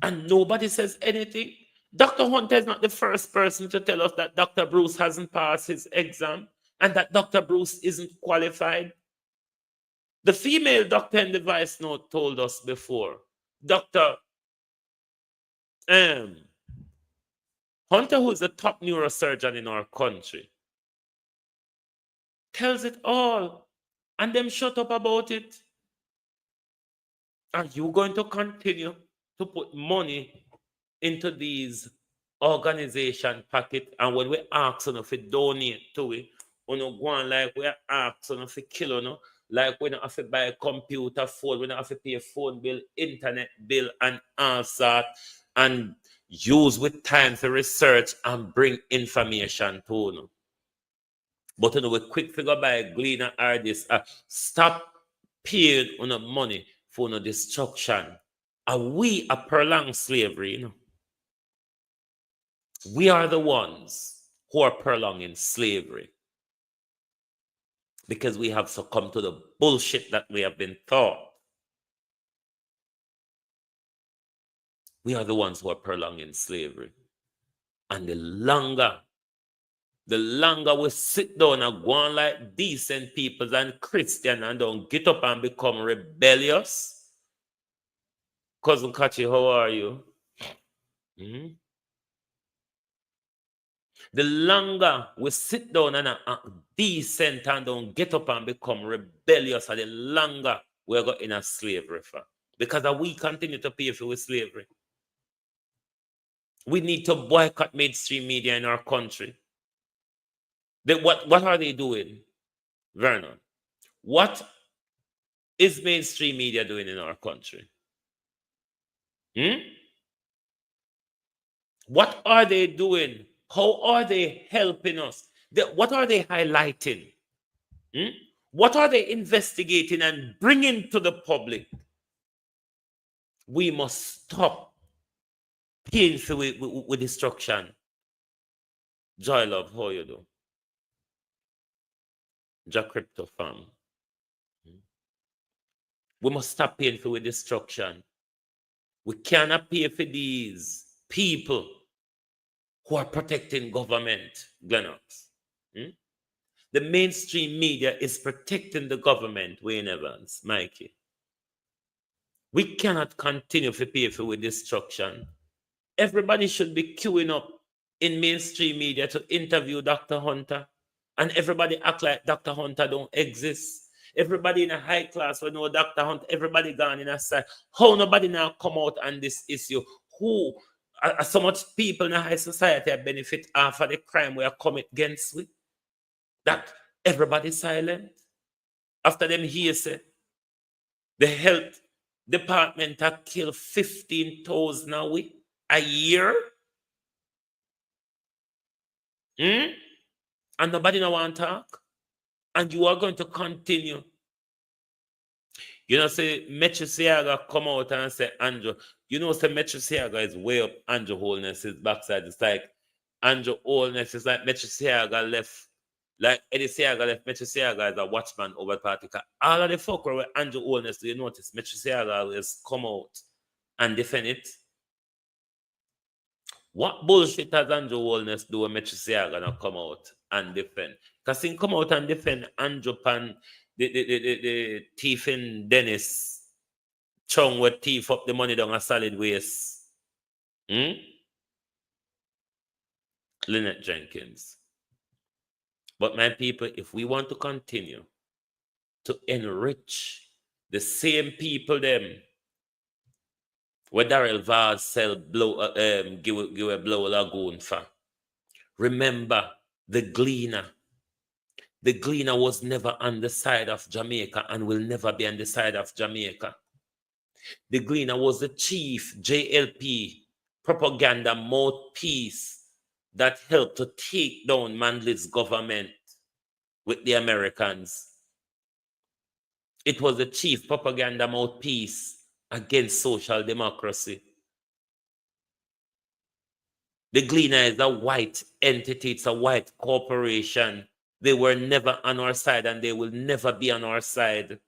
and nobody says anything. Dr. Hunter is not the first person to tell us that Dr. Bruce hasn't passed his exam and that Dr. Bruce isn't qualified. The female doctor in the voice note told us before, Dr. Hunter, who is the top neurosurgeon in our country, tells it all, and them shut up about it. Are you going to continue to put money into these organization packet? And when we ask them if we donate to it, we don't go on like we ask them if we kill them, like we don't have to buy a computer phone, we don't have to pay a phone bill, internet bill, and all that, and use with time for research and bring information to them. But we quick figure by glean and artists, stop paying on money for no destruction. Are we a prolonged slavery? You know? We are the ones who are prolonging slavery because we have succumbed to the bullshit that we have been taught. We are the ones who are prolonging slavery. And the longer we sit down and go on like decent people and Christian and don't get up and become rebellious. Cousin Kachi, how are you? The longer we sit down and decent and don't get up and become rebellious, the longer we're going in a slavery for. Because we continue to pay for slavery. We need to boycott mainstream media in our country. What are they doing, Vernon? What is mainstream media doing in our country? What are they doing? How are they helping us? What are they highlighting? What are they investigating and bringing to the public? We must stop paying for with destruction. Joy Love, how you do? Jack Crypto Farm. We must stop paying for with destruction. We cannot pay for these people who are protecting government, Glenox. The mainstream media is protecting the government, Wayne Evans, Mikey. We cannot continue to pay for with destruction. Everybody should be queuing up in mainstream media to interview Dr. Hunter, and everybody act like Dr. Hunter don't exist. Everybody in a high class will know Dr. Hunter, everybody gone in a side. How nobody now come out on this issue? Who are so much people in a high society that benefit after the crime we are commit against with? That everybody silent? After them hearsay, the health department have killed 15,000 a week. a year. And nobody no want to talk. And you are going to continue. You know, say Metro Siaga come out and say, Andrew, you know, say Metro Siaga is way up Andrew Holness' backside. It's like Andrew Holness is like Metro Siaga left, like Eddie Siaga left Metro Siaga as a watchman over party. All of the folk were with Andrew Holness, do you notice Metro Siaga has come out and defend it? What bullshit has Andrew Holness do when Metro Siaga not come out and defend? Because he come out and defend Andrew Pan, the thief in Dennis, Chung would thief up the money down a solid waste. Lynette Jenkins. But my people, if we want to continue to enrich the same people them, where Darrell Vaz sell blow, give a blow lagoon for. Remember the Gleaner. The Gleaner was never on the side of Jamaica and will never be on the side of Jamaica. The Gleaner was the chief JLP propaganda mouthpiece that helped to take down Mandela's government with the Americans. It was the chief propaganda mouthpiece against social democracy. The Gleaner is a white entity, it's a white corporation. They were never on our side and they will never be on our side.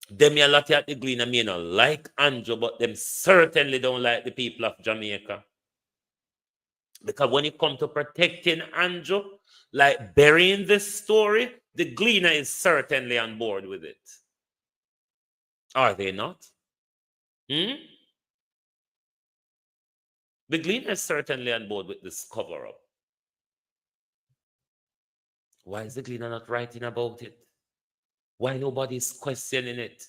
Them a lot at the Gleaner may not like Andrew, but them certainly don't like the people of Jamaica. Because when it comes to protecting Andrew, like burying this story, the Gleaner is certainly on board with it. Are they not? The Gleaner is certainly on board with this cover-up. Why is the Gleaner not writing about it? Why nobody's questioning it?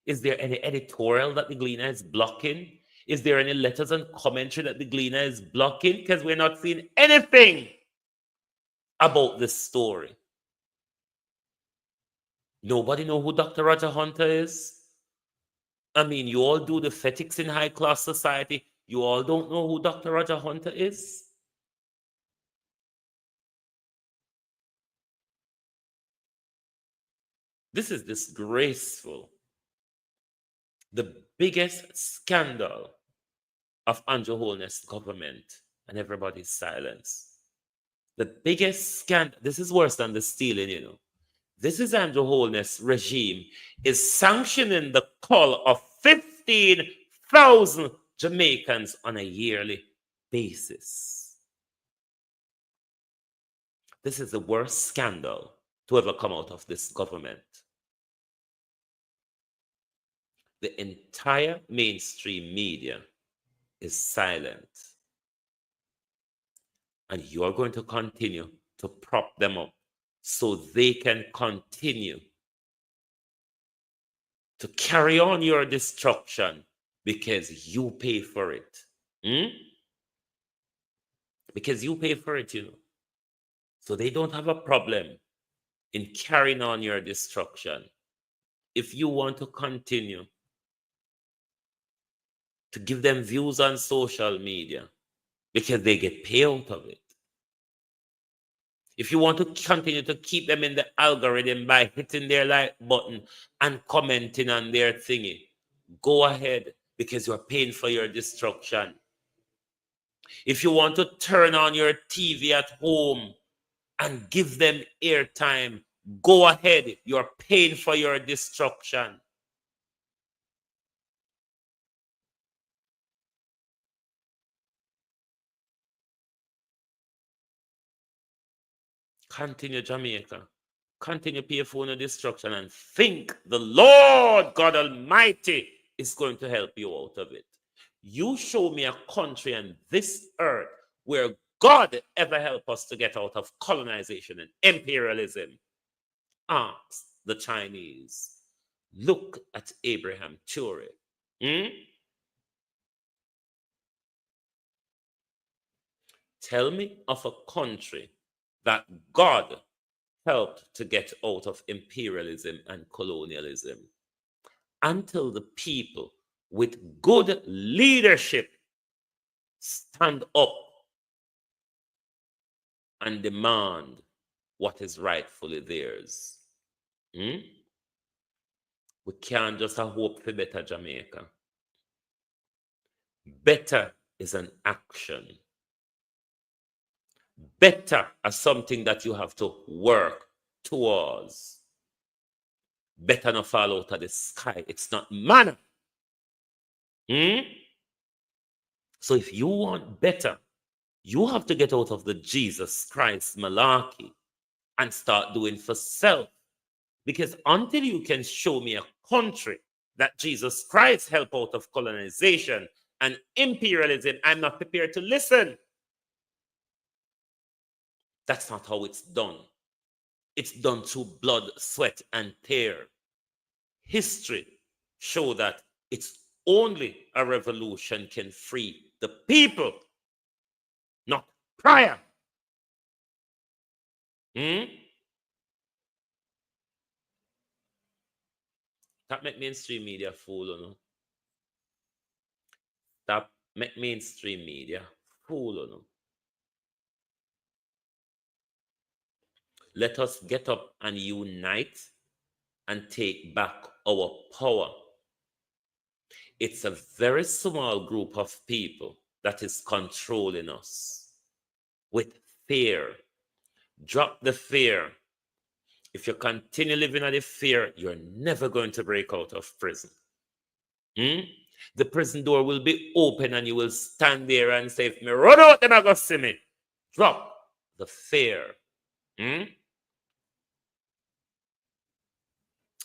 Is there any editorial that the Gleaner is blocking? Is there any letters and commentary that the Gleaner is blocking? Because we're not seeing anything about this story. Nobody know who Dr. Roger Hunter is? I mean, you all do the fetics in high class society. You all don't know who Dr. Roger Hunter is? This is disgraceful. The biggest scandal of Andrew Holness' government, and everybody's silence. The biggest scandal, this is worse than the stealing, you know. This is Andrew Holness' regime is sanctioning the call of 15,000 Jamaicans on a yearly basis. This is the worst scandal to ever come out of this government. The entire mainstream media is silent. And you are going to continue to prop them up so they can continue to carry on your destruction because you pay for it. Because you pay for it, you know. So they don't have a problem in carrying on your destruction. If you want to continue to give them views on social media because they get paid out of it. If you want to continue to keep them in the algorithm by hitting their like button and commenting on their thingy, go ahead because you're paying for your destruction. If you want to turn on your TV at home and give them airtime, go ahead, you're paying for your destruction. Continue Jamaica. Continue pay for no destruction and think the Lord God Almighty is going to help you out of it. You show me a country on this earth where God ever helped us to get out of colonization and imperialism. Ask the Chinese. Look at Abraham Ture. Tell me of a country that God helped to get out of imperialism and colonialism. until the people with good leadership stand up and demand what is rightfully theirs. We can't just hope for better Jamaica. Better is an action. Better is something that you have to work towards. Better not fall out of the sky. It's not manna. So if you want better, you have to get out of the Jesus Christ malarkey and start doing for self. Because until you can show me a country that Jesus Christ helped out of colonization and imperialism, I'm not prepared to listen. That's not how it's done. It's done through blood, sweat, and tear. History shows that it's only a revolution can free the people, not prior. That make mainstream media fool, you know. That make mainstream media fool, you know. Let us get up and unite and take back our power. It's a very small group of people that is controlling us with fear. Drop the fear. If you continue living in the fear, you're never going to break out of prison. The prison door will be open and you will stand there and say, if me run out, they're not going to see me. Drop the fear.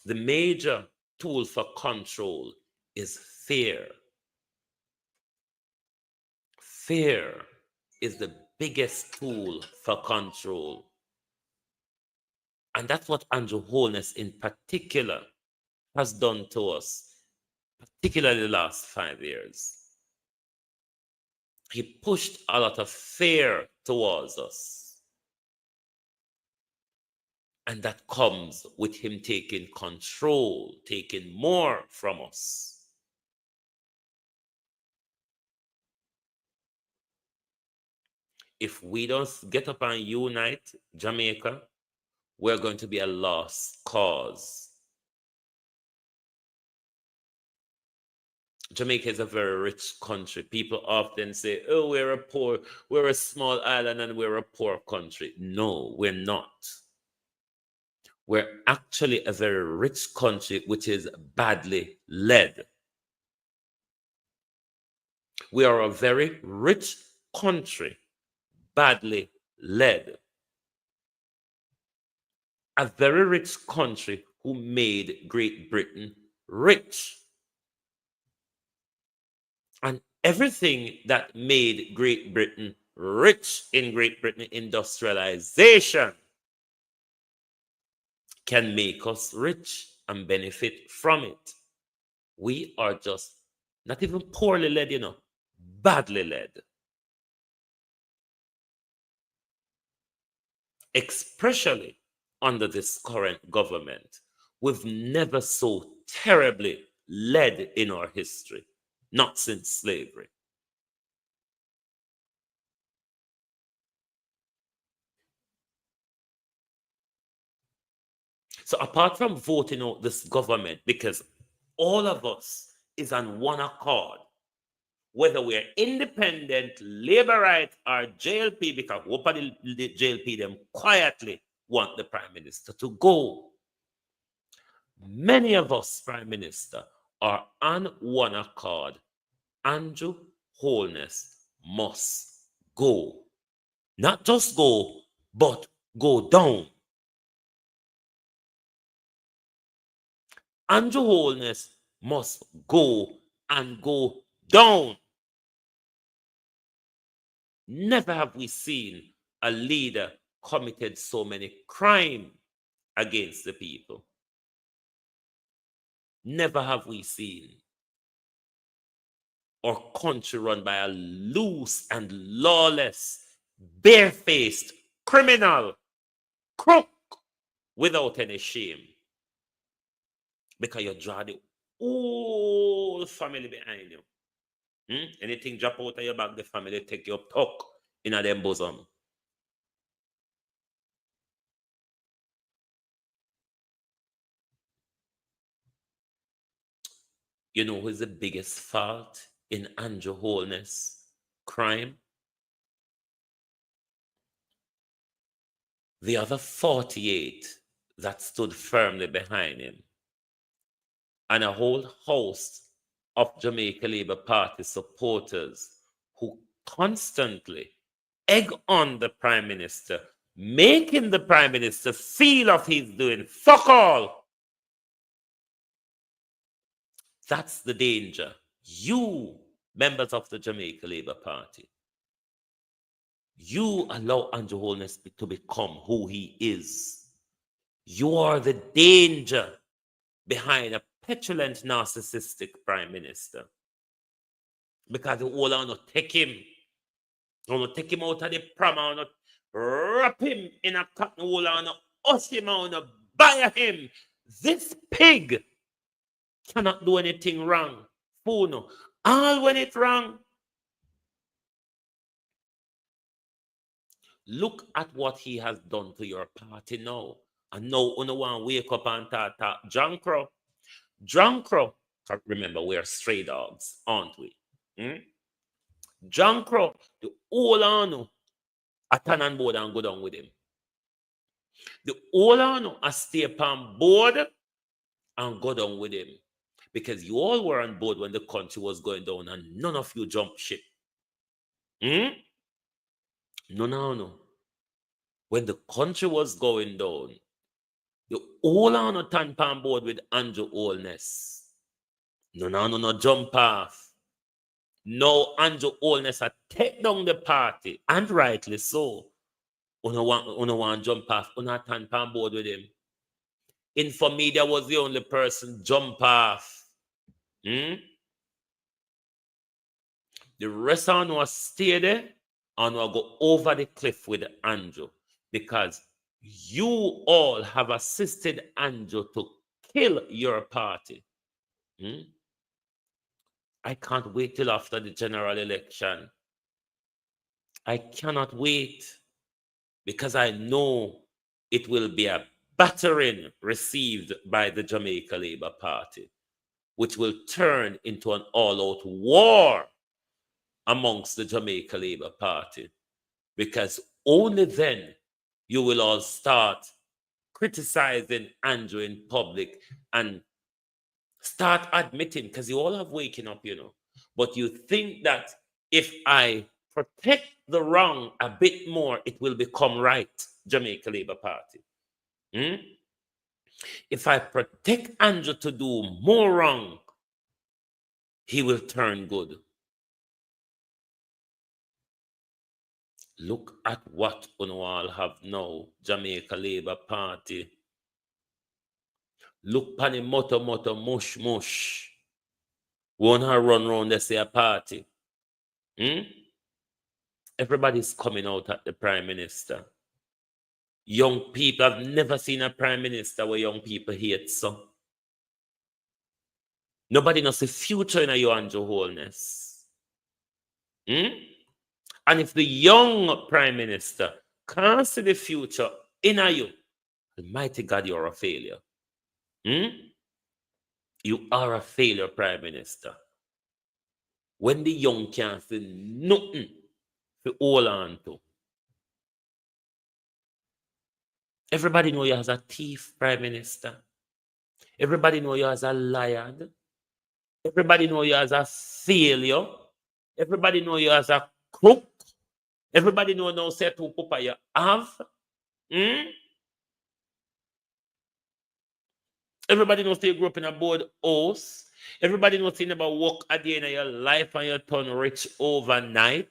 The major tool for control is fear. Fear is the biggest tool for control. And that's what Andrew Holness in particular has done to us, particularly the last 5 years. He pushed a lot of fear towards us. And that comes with him taking control, taking more from us. If we don't get up and unite Jamaica, we're going to be a lost cause. Jamaica is a very rich country. People often say, oh, we're a small island and we're a poor country. No, we're not. We're actually a very rich country, which is badly led. We are a very rich country, badly led. A very rich country who made Great Britain rich. And everything that made Great Britain rich in Great Britain, industrialization, can make us rich and benefit from it. We are just not even poorly led, badly led. Especially under this current government, we've never so terribly led in our history, not since slavery. So apart from voting out this government, because all of us is on one accord, whether we're independent, labor right, or JLP, because what the JLP them quietly want the Prime Minister to go. Many of us, Prime Minister, are on one accord. Andrew Holness must go. Not just go, but go down. Andrew Holness must go and go down. Never have we seen a leader committed so many crimes against the people. Never have we seen our country run by a loose and lawless, barefaced criminal, crook, without any shame. Because you draw the whole family behind you. Anything drop out of your back, the family take your tuck in a them bosom. You know who's the biggest fault in Andrew Holness crime? The other 48 that stood firmly behind him, and a whole host of Jamaica Labour Party supporters who constantly egg on the Prime Minister, making the Prime Minister feel of he's doing fuck all. That's the danger. You, members of the Jamaica Labour Party, you allow Andrew Holness to become who he is. You are the danger behind a petulant, narcissistic Prime Minister. Because you all want to take him. You want to take him out of the pram, you want to wrap him in a cotton wool, you want to hush him, you want to buy him. This pig cannot do anything wrong. Fool. All when it's wrong. Look at what he has done to your party now. And now you want to wake up and talk. John Crow. Remember, we are stray dogs, aren't we? John Crow, the whole on a turn on board and go down with him. The whole on a stay upon board and go down with him. Because you all were on board when the country was going down and none of you jumped ship. No. When the country was going down, the whole on turn on board with Andrew Holness. No, jump off. No, Andrew Holness had take down the party, and rightly so. Uno want jump off, uno turn on board with him. Infomedia was the only person jump off. The rest of them was stay there and will go over the cliff with Andrew, because you all have assisted Andrew to kill your party. I can't wait till after the general election. I cannot wait, because I know it will be a battering received by the Jamaica Labour Party, which will turn into an all-out war amongst the Jamaica Labour Party, because only then you will all start criticizing Andrew in public and start admitting, because you all have waking up, but you think that if I protect the wrong a bit more, it will become right, Jamaica Labour Party. If I protect Andrew to do more wrong, he will turn good. Look at what we all have now, Jamaica Labour Party. Look pan the moto mush. Wanna run round they say a party. Everybody's coming out at the Prime Minister. Young people, have never seen a Prime Minister where young people hate so. Nobody knows the future in a you, Andrew Holness. And if the young Prime Minister can't see the future in a you, Almighty God, you're a failure. You are a failure, Prime Minister. When the young can't see nothing to hold on to. Everybody know you as a thief, Prime Minister. Everybody know you as a liar. Everybody know you as a failure. Everybody know you as a crook. Everybody know now say to Papa you have. Everybody knows you grew up in a board house. Everybody knows you never work at the end of your life and you turn rich overnight.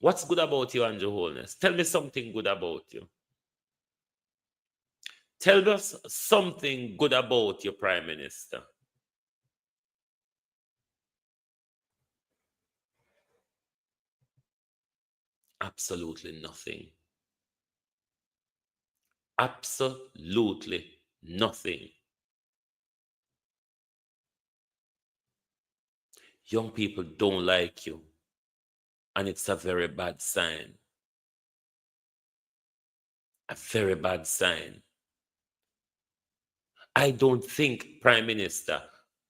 What's good about you, Andrew Holness? Tell me something good about you. Tell us something good about your Prime Minister. Absolutely nothing. Absolutely nothing. Young people don't like you, and it's a very bad sign. A very bad sign. I don't think, Prime Minister,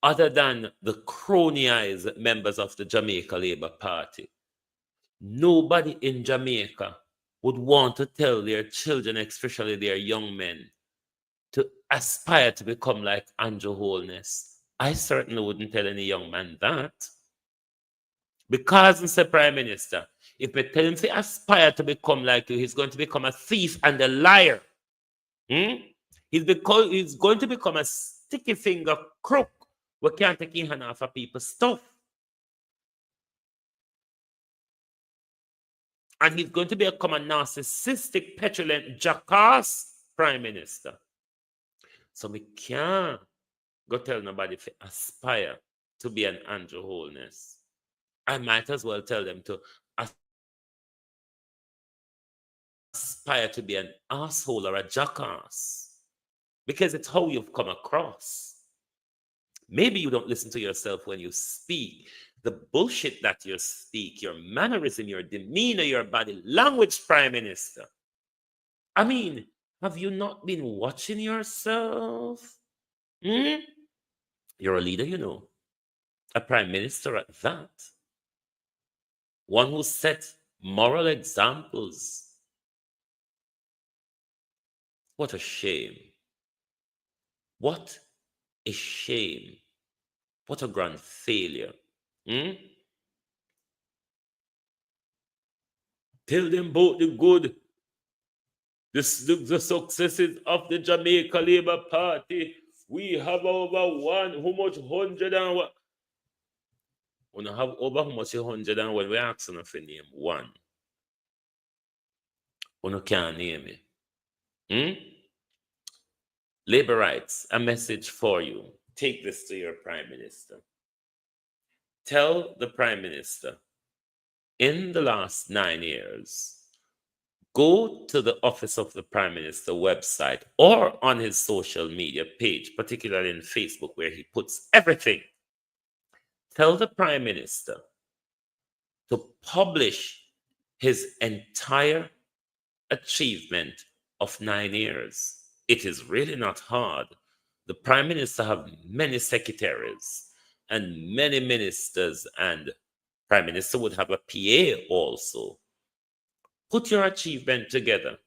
other than the cronyized members of the Jamaica Labour Party, nobody in Jamaica would want to tell their children, especially their young men, to aspire to become like Andrew Holness. I certainly wouldn't tell any young man that. Because, Mr. Prime Minister, if we tell him to aspire to become like you, he's going to become a thief and a liar. He's going to become a sticky finger crook. We can't take in hand off of people's stuff. And he's going to become a narcissistic, petulant jackass Prime Minister. So we can't go tell nobody to aspire to be an Andrew Holness. I might as well tell them to aspire to be an asshole or a jackass, because it's how you've come across. Maybe you don't listen to yourself when you speak. The bullshit that you speak, your mannerism, your demeanor, your body language, Prime Minister. I mean, have you not been watching yourself? You're a leader, you know. A Prime Minister at that. One who set moral examples. What a shame. What a shame. What a grand failure. Tell them about the good, the successes of the Jamaica Labour Party. We have over how much 100 and what? We have over how much 100 and what? We're asking for name one. We can't name it. Labor rights, a message for you. Take this to your Prime Minister. Tell the Prime Minister, in the last 9 years, go to the Office of the Prime Minister website or on his social media page, particularly in Facebook, where he puts everything. Tell the Prime Minister to publish his entire achievement of 9 years. It is really not hard. The Prime Minister have many secretaries and many ministers, and Prime Minister would have a PA also. Put your achievement together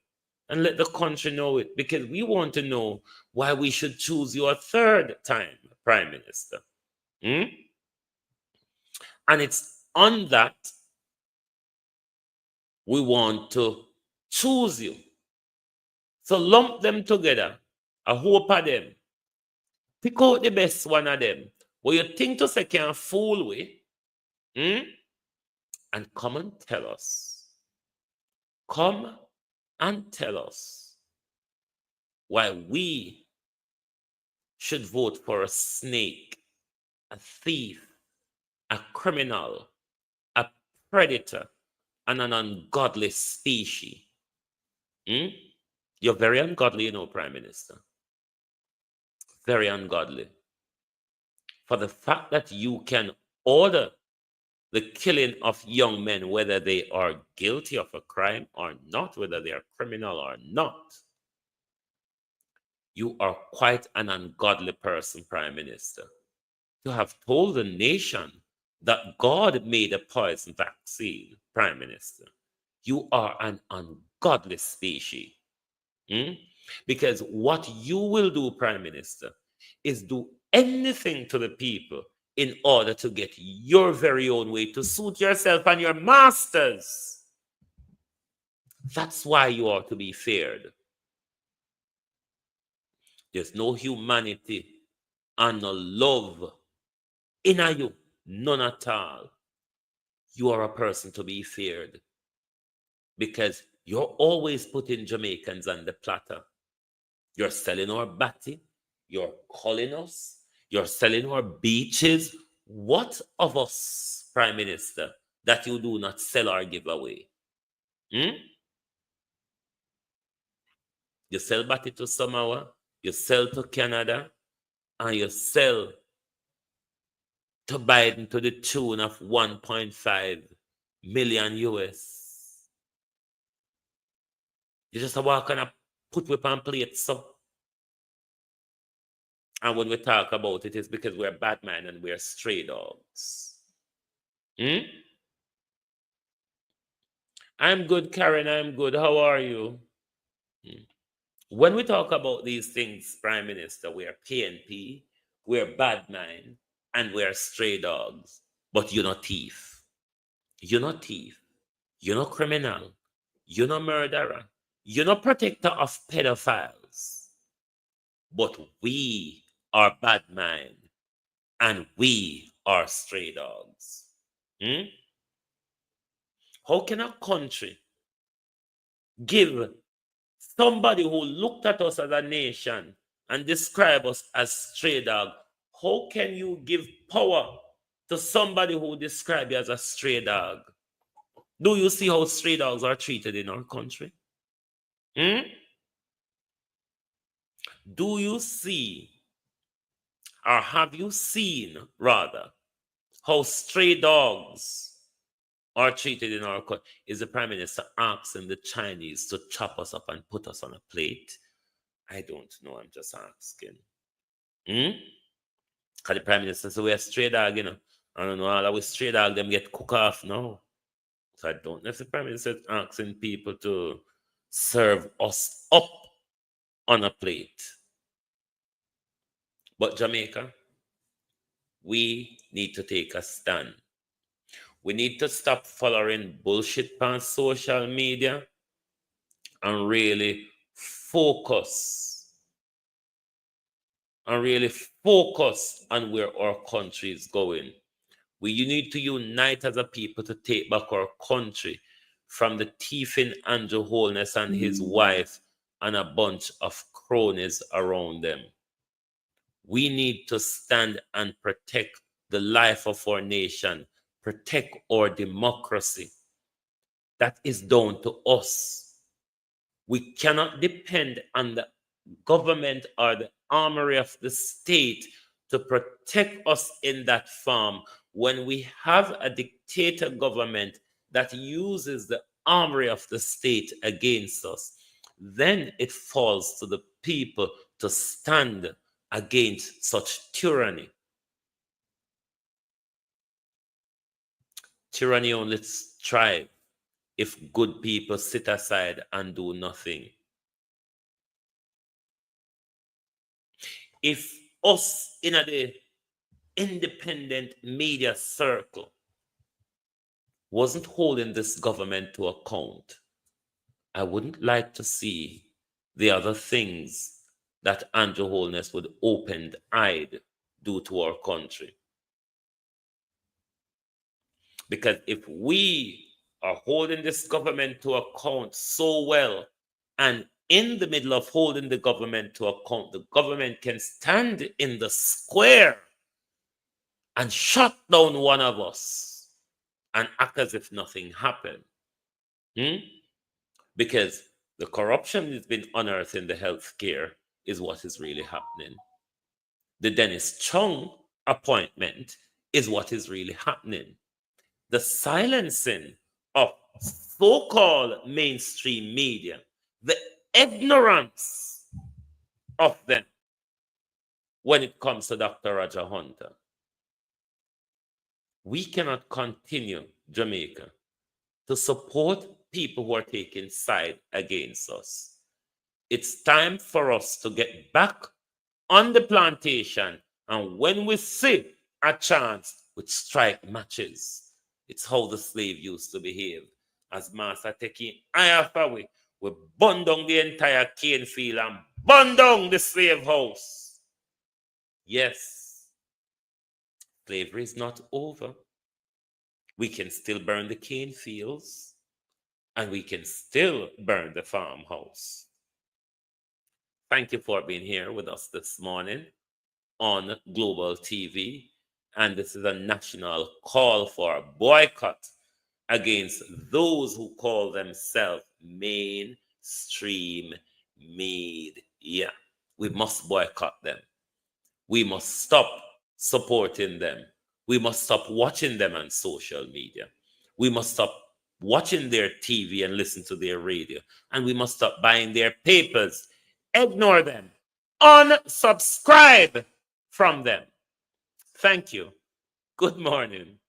and let the country know it, because we want to know why we should choose you a third time, Prime Minister. And it's on that we want to choose you. So lump them together, a hope of them. Pick out the best one of them. What you think to say can fool with, and come and tell us. Come and tell us why we should vote for a snake, a thief, a criminal, a predator, and an ungodly species. You're very ungodly, you know, Prime Minister. Very ungodly. For the fact that you can order the killing of young men, whether they are guilty of a crime or not, whether they are criminal or not, you are quite an ungodly person, Prime Minister. To have told the nation that God made a poison vaccine, Prime Minister, you are an ungodly species. Because what you will do, Prime Minister, is do anything to the people in order to get your very own way to suit yourself and your masters. That's why you are to be feared. There's no humanity and no love in you, none at all. You are a person to be feared, because you're always putting Jamaicans on the platter. You're selling our batty, you're calling us, you're selling our beaches. What of us, Prime Minister, that you do not sell or give away? You sell batty to Samoa, you sell to Canada, and you sell to Biden to the tune of 1.5 million US. You just walk and put whip on plate, so. And when we talk about it, it's because we're bad men and we're stray dogs. I'm good, Karen. I'm good. How are you? When we talk about these things, Prime Minister, we are PNP, we're bad men, and we're stray dogs. But you're not thief. You're not thief. You're not criminal. You're not murderer. You're not protector of pedophiles. But we are bad men, and we are stray dogs. How can a country give somebody who looked at us as a nation and describe us as stray dog? How can you give power to somebody who describes you as a stray dog? Do you see how stray dogs are treated in our country? Do you see, or have you seen, rather, how stray dogs are treated in our country? Is the Prime Minister asking the Chinese to chop us up and put us on a plate? I don't know. I'm just asking. Because the Prime Minister said we're a stray dog, you know. I don't know, all our stray dog, them get cook off now. So I don't know if the Prime Minister is asking people to serve us up on a plate. But Jamaica, we need to take a stand. We need to stop following bullshit on social media and really focus. And really focus on where our country is going. We need to unite as a people to take back our country from the thieving Andrew Holness and his wife and a bunch of cronies around them. We need to stand and protect the life of our nation, protect our democracy. That is down to us. We cannot depend on the government or the armory of the state to protect us in that farm when we have a dictator government that uses the armory of the state against us. Then it falls to the people to stand against such tyranny. Tyranny only thrives if good people sit aside and do nothing. If us in the independent media circle wasn't holding this government to account, I wouldn't like to see the other things that Andrew Holness would open-eyed do to our country. Because if we are holding this government to account so well, and in the middle of holding the government to account, the government can stand in the square and shut down one of us and act as if nothing happened. Because the corruption that's been unearthed in the healthcare is what is really happening. The Dennis Chung appointment is what is really happening. The silencing of so-called mainstream media, the ignorance of them when it comes to Dr. Roger Hunter. We cannot continue, Jamaica, to support people who are taking side against us. It's time for us to get back on the plantation, and when we see a chance, we strike matches. It's how the slave used to behave. As master taking eye away, we burn down the entire cane field and burn down the slave house. Yes, slavery is not over. We can still burn the cane fields, and we can still burn the farmhouse. Thank you for being here with us this morning on Global TV. And this is a national call for a boycott against those who call themselves mainstream media. We must boycott them. We must stop supporting them. We must stop watching them on social media. We must stop watching their TV and listen to their radio. And we must stop buying their papers. Ignore them. Unsubscribe from them. Thank you. Good morning.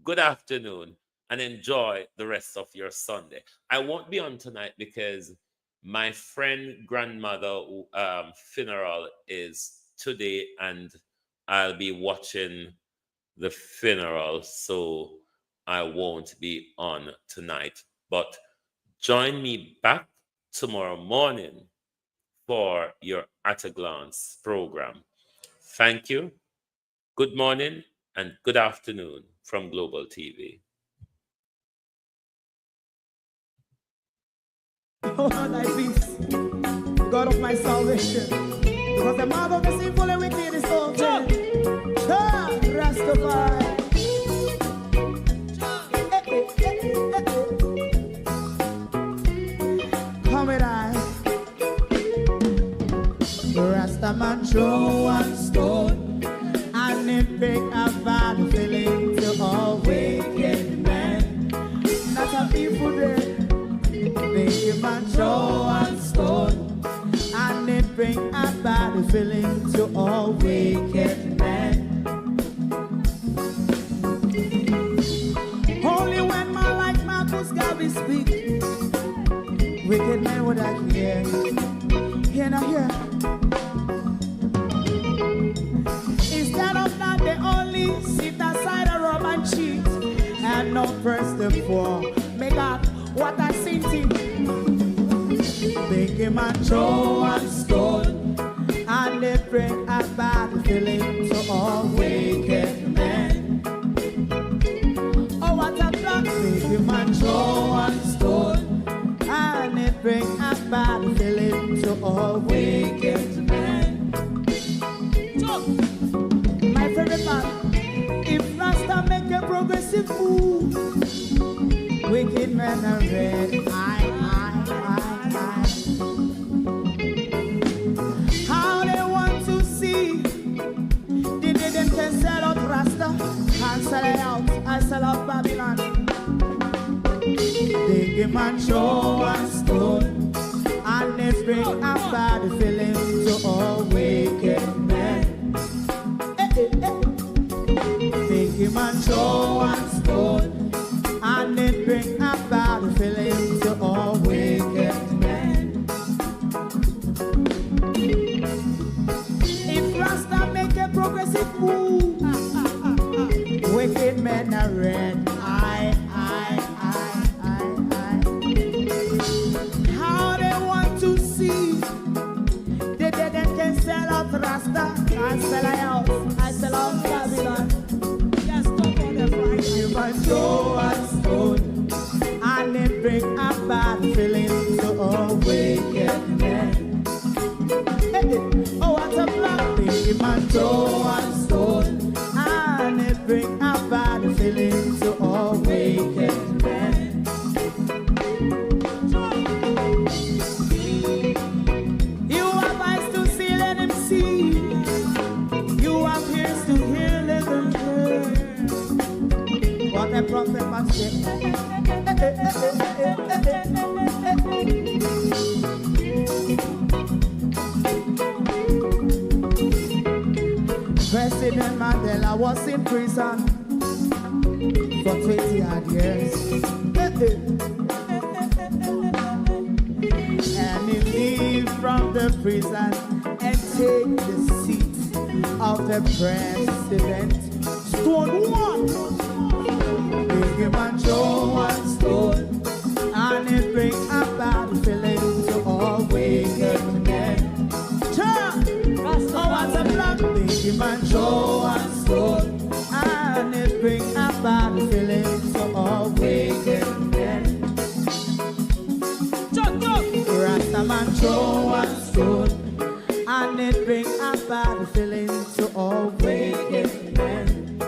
Good afternoon. And enjoy the rest of your Sunday. I won't be on tonight because my friend grandmother funeral is today, and I'll be watching the funeral, so I won't be on tonight. But join me back tomorrow morning for your At a Glance program. Thank you. Good morning and good afternoon from Global TV. Oh, thy peace, God of my salvation, because the mouth of the sinful and wicked is open. Rastafari. Come with I. Rastaman throw one stone, and it pick a bad feeling to all wicked men. Not a people there. Make a man throw one stone, and it bring a bad feeling to all wicked men. Only when man like Marcus Garvey speak, wicked men would I hear. Hear not hear. Instead of that, they only sit aside and rob and cheat, and not press the poor. Make up what I seen to. Make him a throw one stone, and they bring a bad feeling to all wicked men. Oh, what a plan! Make him a throw one stone, and they bring a bad feeling to all wicked men. My favorite part: if Rasta make a progressive move, wicked men are red. How they want to see the them can sell out Rasta and sell it out and sell out Babylon. They give man show and stone, and they bring a bad feeling to all wicked men. They give man show and stone, and they bring a bad feeling to all wicked men. If Rasta make a progressive move, wicked men are red. How they want to see the dead can sell out Rasta and sell out, I sell out Babylon. Just talk on the right. You must go and stone, and it bring a bad feeling to all wicked men. Oh, what a black thing, man, go and stone, and it bring a bad feeling to all wicked men. You have eyes to see, let him see. You have ears to hear, let them hear. What a prophet must say. President Mandela was in prison for 20 odd years. And he leave from the prison and take the seat of the president. Stone one, big him and throw one stone, and it bring a bad feeling to all wicked men. Oh, what's a black, big him and throw one stone, and it bring a bad feeling to all wicked men. Rastaman throw one stone, and it bring a bad feeling to all wicked men.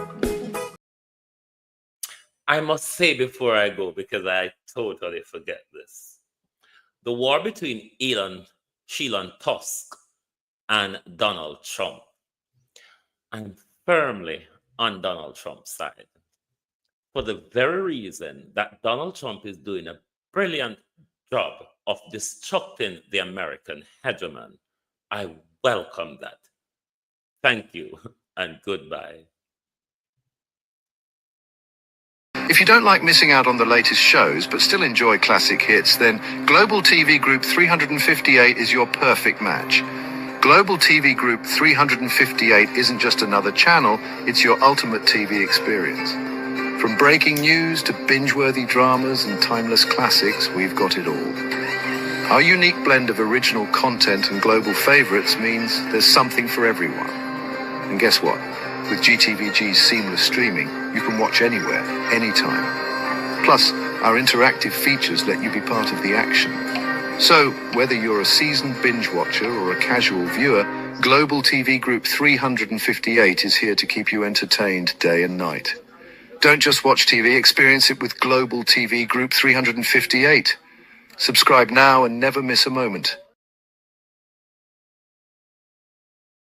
I must say before I go, because I totally forget this, the war between Elon Elon Musk and Donald Trump. I'm firmly on Donald Trump's side for the very reason that Donald Trump is doing a brilliant job of destructing the American hegemon. I welcome that. Thank you and goodbye. If you don't like missing out on the latest shows but still enjoy classic hits, then Global TV Group 358 is your perfect match. Global TV Group 358 isn't just another channel, it's your ultimate TV experience. From breaking news to binge-worthy dramas and timeless classics, we've got it all. Our unique blend of original content and global favorites means there's something for everyone. And guess what? With GTVG's seamless streaming, you can watch anywhere, anytime. Plus, our interactive features let you be part of the action. So, whether you're a seasoned binge watcher or a casual viewer, Global TV Group 358 is here to keep you entertained day and night. Don't just watch TV, experience it with Global TV Group 358. Subscribe now and never miss a moment.